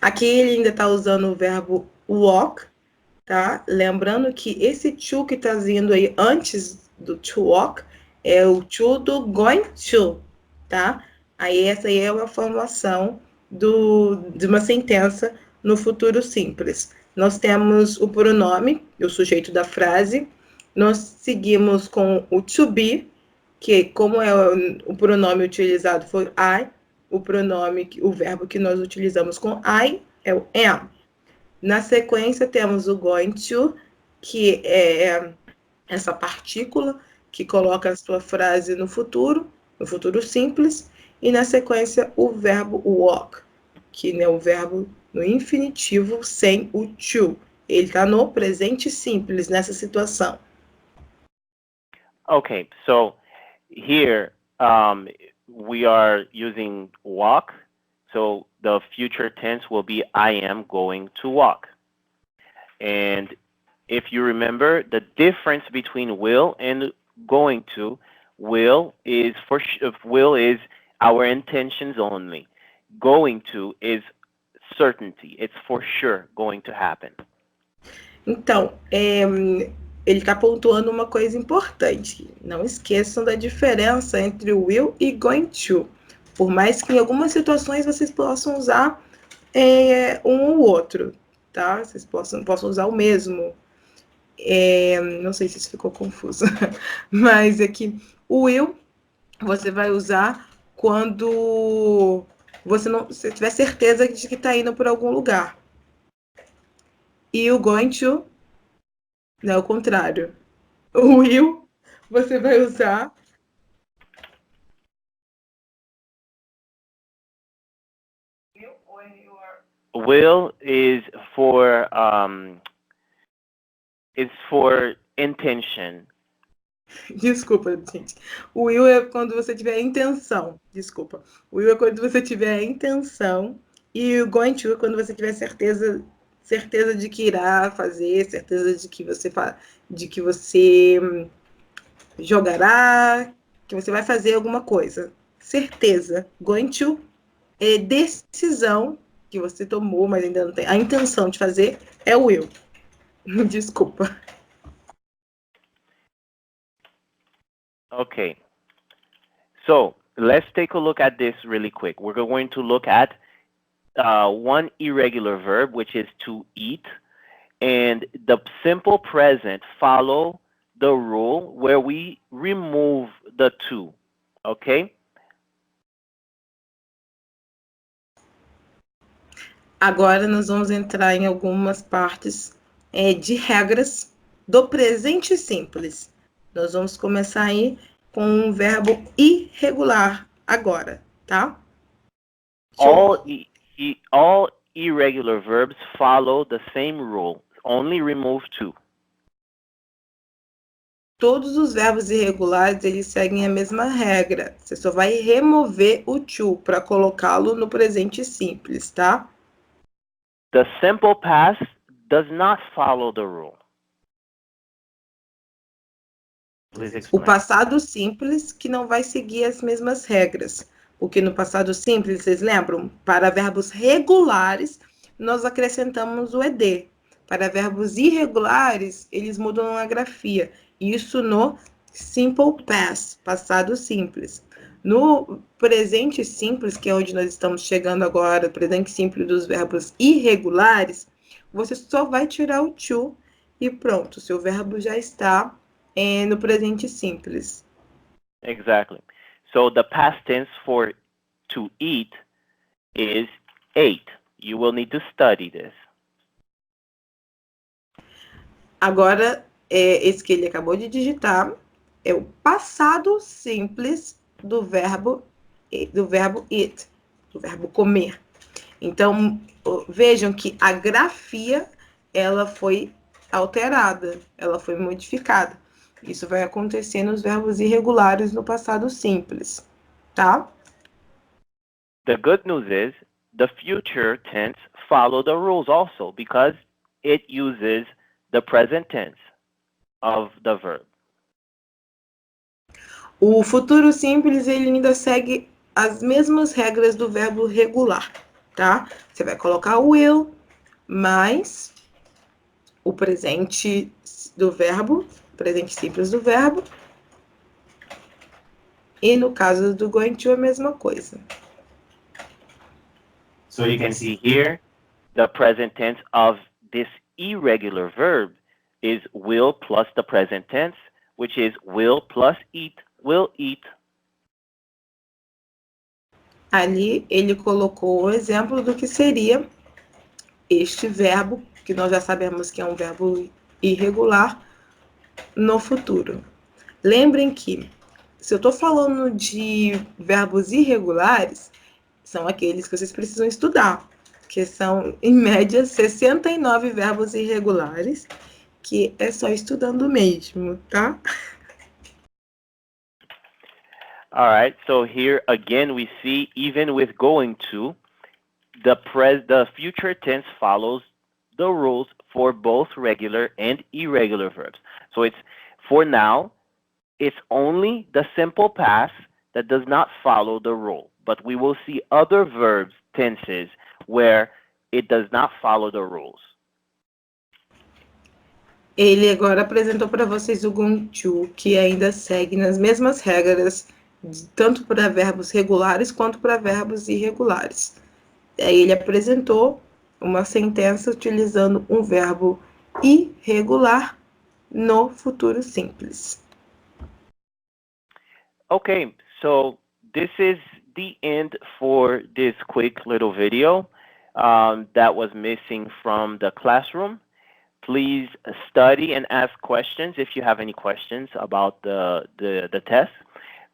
S1: Aqui ele ainda está usando o verbo walk, tá? Lembrando que esse to que está vindo aí antes do to walk é o to do going to, tá? Aí essa aí é uma formação de uma sentença no futuro simples. Nós temos o pronome, o sujeito da frase, nós seguimos com o to be, que como é o pronome utilizado foi I, o verbo que nós utilizamos com I é o am. Na sequência temos o going to, que é essa partícula que coloca a sua frase no futuro simples, e na sequência o verbo walk, que é o verbo no infinitivo sem o to. Ele está no presente simples nessa situação.
S8: Okay, so here we are using walk, so the future tense will be I am going to walk. And if you remember, the difference between will and going to, will is our intentions only. Going to is certainty. It's for sure going to happen.
S1: Então, ele está pontuando uma coisa importante. Não esqueçam da diferença entre o will e going to. Por mais que em algumas situações vocês possam usar um ou outro, tá? Vocês possam usar o mesmo. Não sei se isso ficou confuso, mas aqui o will você vai usar quando você tiver certeza de que está indo por algum lugar. E o going to não é o contrário. O will você vai usar
S8: Will is for intention.
S1: Desculpa, gente. O will é quando você tiver intenção. Desculpa. O will é quando você tiver intenção. E o going to é quando você tiver certeza de que irá fazer, certeza de que você jogará, que você vai fazer alguma coisa. Certeza. Going to é decisão que você tomou, mas ainda não tem. A intenção de fazer é o will. Desculpa.
S8: Okay. So let's take a look at this really quick. We're going to look at one irregular verb, which is to eat, and the simple present follow the rule where we remove the to. Okay?
S1: Agora nós vamos entrar em algumas partes de regras do presente simples. Nós vamos começar aí com um verbo irregular agora, tá?
S8: All irregular verbs follow the same rule. Only remove to.
S1: Todos os verbos irregulares, eles seguem a mesma regra. Você só vai remover o to para colocá-lo no presente simples, tá?
S8: The simple past does not follow the rule.
S1: O passado simples que não vai seguir as mesmas regras. Porque no passado simples, vocês lembram? Para verbos regulares, nós acrescentamos o ed. Para verbos irregulares, eles mudam a grafia. Isso no simple past, passado simples. No presente simples, que é onde nós estamos chegando agora, o presente simples dos verbos irregulares, você só vai tirar o to e pronto, seu verbo já está no presente simples.
S8: Exactly. So the past tense for to eat is ate. You will need to study this.
S1: Agora, esse que ele acabou de digitar é o passado simples do verbo eat, do verbo comer. Então, vejam que a grafia, ela foi alterada, ela foi modificada. Isso vai acontecer nos verbos irregulares no passado simples, tá?
S8: The good news is the future tense follow the rules also because it uses the present tense of the verb.
S1: O futuro simples, ele ainda segue as mesmas regras do verbo regular, tá? Você vai colocar o will mais o presente do verbo, presente simples do verbo. E no caso do going to, a mesma coisa.
S8: So you can see here, the present tense of this irregular verb is will plus the present tense, which is will plus eat, will eat.
S1: Ali ele colocou o exemplo do que seria este verbo, que nós já sabemos que é um verbo irregular, no futuro. Lembrem que, se eu estou falando de verbos irregulares, são aqueles que vocês precisam estudar, que são, em média, 69 verbos irregulares, que é só estudando mesmo, tá?
S8: All right, so here again we see, even with going to, the future tense follows the rules for both regular and irregular verbs. So it's, for now, it's only the simple past that does not follow the rule. But we will see other verbs, tenses, where it does not follow the rules.
S1: Ele agora apresentou para vocês o Gonchu, que ainda segue nas mesmas regras, tanto para verbos regulares quanto para verbos irregulares. Aí ele apresentou uma sentença utilizando um verbo irregular no futuro simples.
S8: Okay, so this is the end for this quick little video that was missing from the classroom. Please study and ask questions if you have any questions about the test.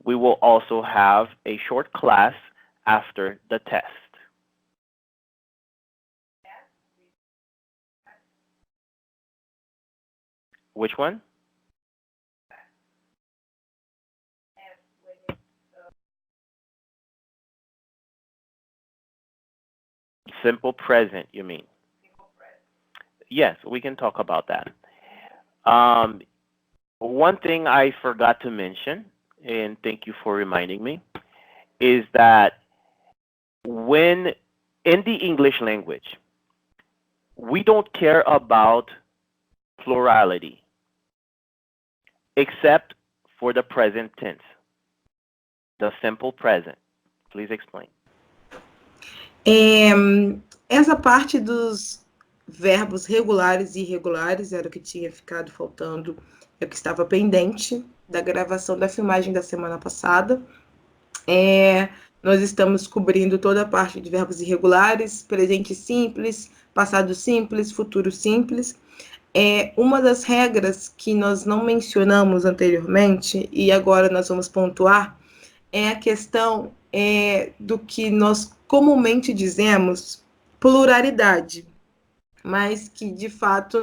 S8: We will also have a short class after the test. Which one? Simple present, you mean? Yes, we can talk about that. One thing I forgot to mention, and thank you for reminding me, is that when in the English language, we don't care about plurality, except for the present tense, the simple present. Please explain.
S1: Essa parte dos verbos regulares e irregulares era o que tinha ficado faltando, é o que estava pendente da gravação da filmagem da semana passada. Nós estamos cobrindo toda a parte de verbos irregulares, presente simples, passado simples, futuro simples. Uma das regras que nós não mencionamos anteriormente, e agora nós vamos pontuar, é a questão do que nós comumente dizemos pluralidade, mas que de fato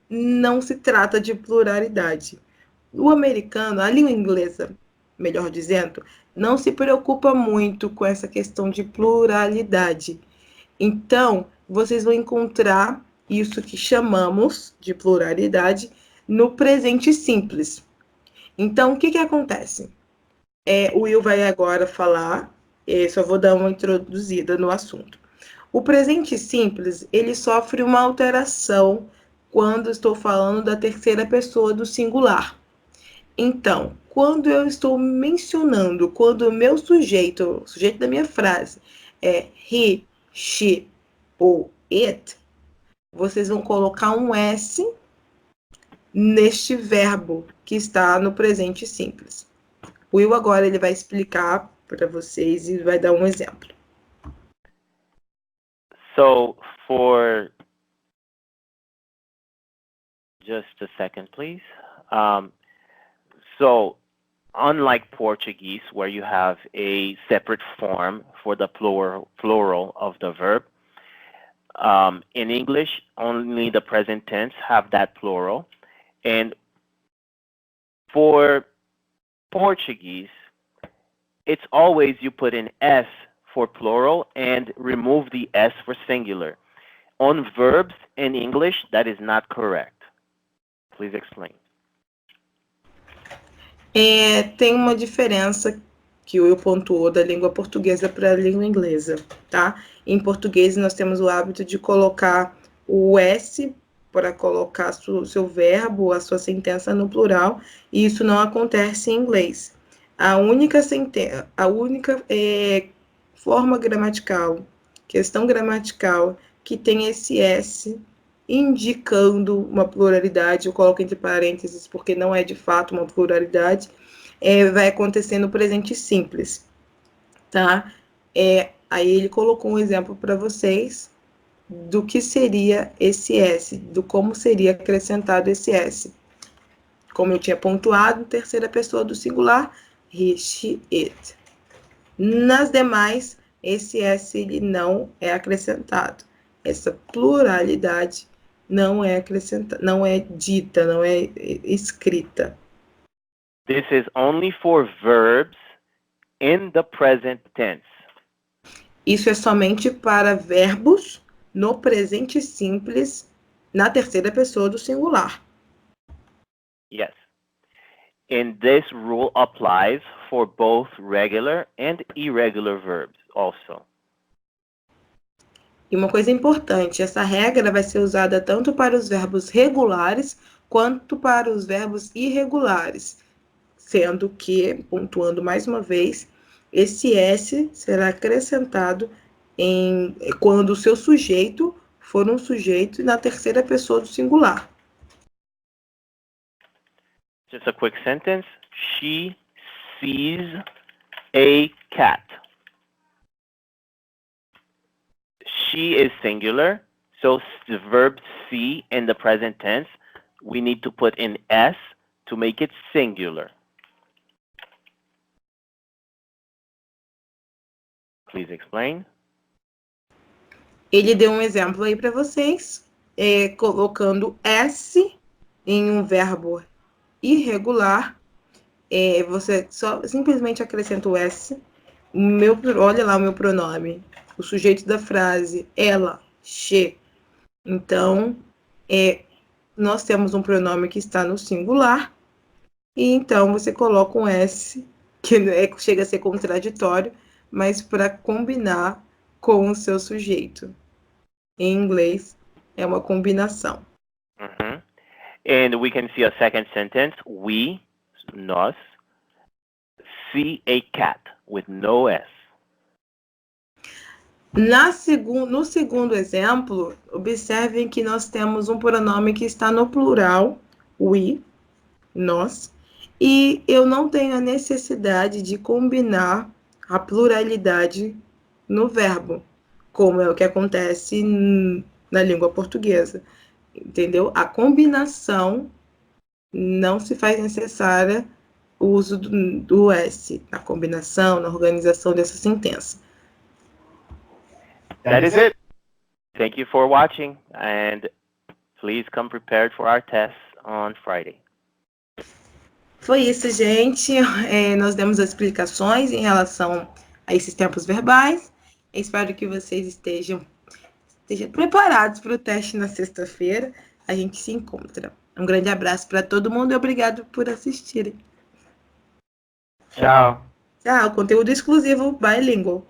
S1: não se trata de pluralidade. O americano, a língua inglesa, melhor dizendo, não se preocupa muito com essa questão de pluralidade. Então, vocês vão encontrar isso que chamamos de pluralidade no presente simples. Então, o que acontece? O Will vai agora falar, só vou dar uma introduzida no assunto. O presente simples, ele sofre uma alteração quando estou falando da terceira pessoa do singular. Então, quando eu estou mencionando, quando o meu sujeito, o sujeito da minha frase é he, she ou it, vocês vão colocar um S neste verbo que está no presente simples. O Will agora ele vai explicar para vocês e vai dar um exemplo.
S8: So for just a second, please. So unlike Portuguese, where you have a separate form for the plural of the verb, in English, only the present tense have that plural. And for Portuguese, it's always you put an S for plural and remove the S for singular. On verbs in English, that is not correct. Please explain.
S1: Tem uma diferença que o Will pontuou da língua portuguesa para a língua inglesa, tá? Em português, nós temos o hábito de colocar o S para colocar o seu verbo, a sua sentença no plural, e isso não acontece em inglês. A única forma gramatical, questão gramatical, que tem esse S indicando uma pluralidade, eu coloco entre parênteses porque não é de fato uma pluralidade, vai acontecer no presente simples, tá? Aí ele colocou um exemplo para vocês do que seria esse S, do como seria acrescentado esse S. Como eu tinha pontuado, terceira pessoa do singular, he, she, it. Nas demais, esse S ele não é acrescentado. Essa pluralidade não é acrescentada, não é dita, não é escrita.
S8: This is only for verbs in the present tense.
S1: Isso é somente para verbos no presente simples, na terceira pessoa do singular.
S8: Yes. And this rule applies for both regular and irregular verbs also.
S1: E uma coisa importante, essa regra vai ser usada tanto para os verbos regulares quanto para os verbos irregulares, sendo que, pontuando mais uma vez, esse S será acrescentado quando o seu sujeito for um sujeito na terceira pessoa do singular.
S8: Just a quick sentence. She sees a cat. She is singular, so the verb see in the present tense, we need to put in S to make it singular. Please explain.
S1: Ele deu um exemplo aí para vocês, colocando S em um verbo irregular. Você só simplesmente acrescenta o S. Olha lá o meu pronome. O sujeito da frase, ela, she. Então, nós temos um pronome que está no singular. E então você coloca um S, que chega a ser contraditório, mas para combinar com o seu sujeito. Em inglês, é uma combinação.
S8: Mm-hmm. And we can see a second sentence. We, nós, see a cat with no S.
S1: No segundo exemplo, observem que nós temos um pronome que está no plural, we, nós, e eu não tenho a necessidade de combinar a pluralidade no verbo, como é o que acontece na língua portuguesa, entendeu? A combinação não se faz necessária o uso do S, na combinação, na organização dessa sentença.
S8: That is it. Thank you for watching, and please come prepared for our test on Friday.
S1: Foi isso, gente. Nós demos as explicações em relação a esses tempos verbais. Espero que vocês estejam preparados para o teste na sexta-feira. A gente se encontra. Um grande abraço para todo mundo e obrigado por assistirem.
S8: Tchau.
S1: Tchau, conteúdo exclusivo bilingual.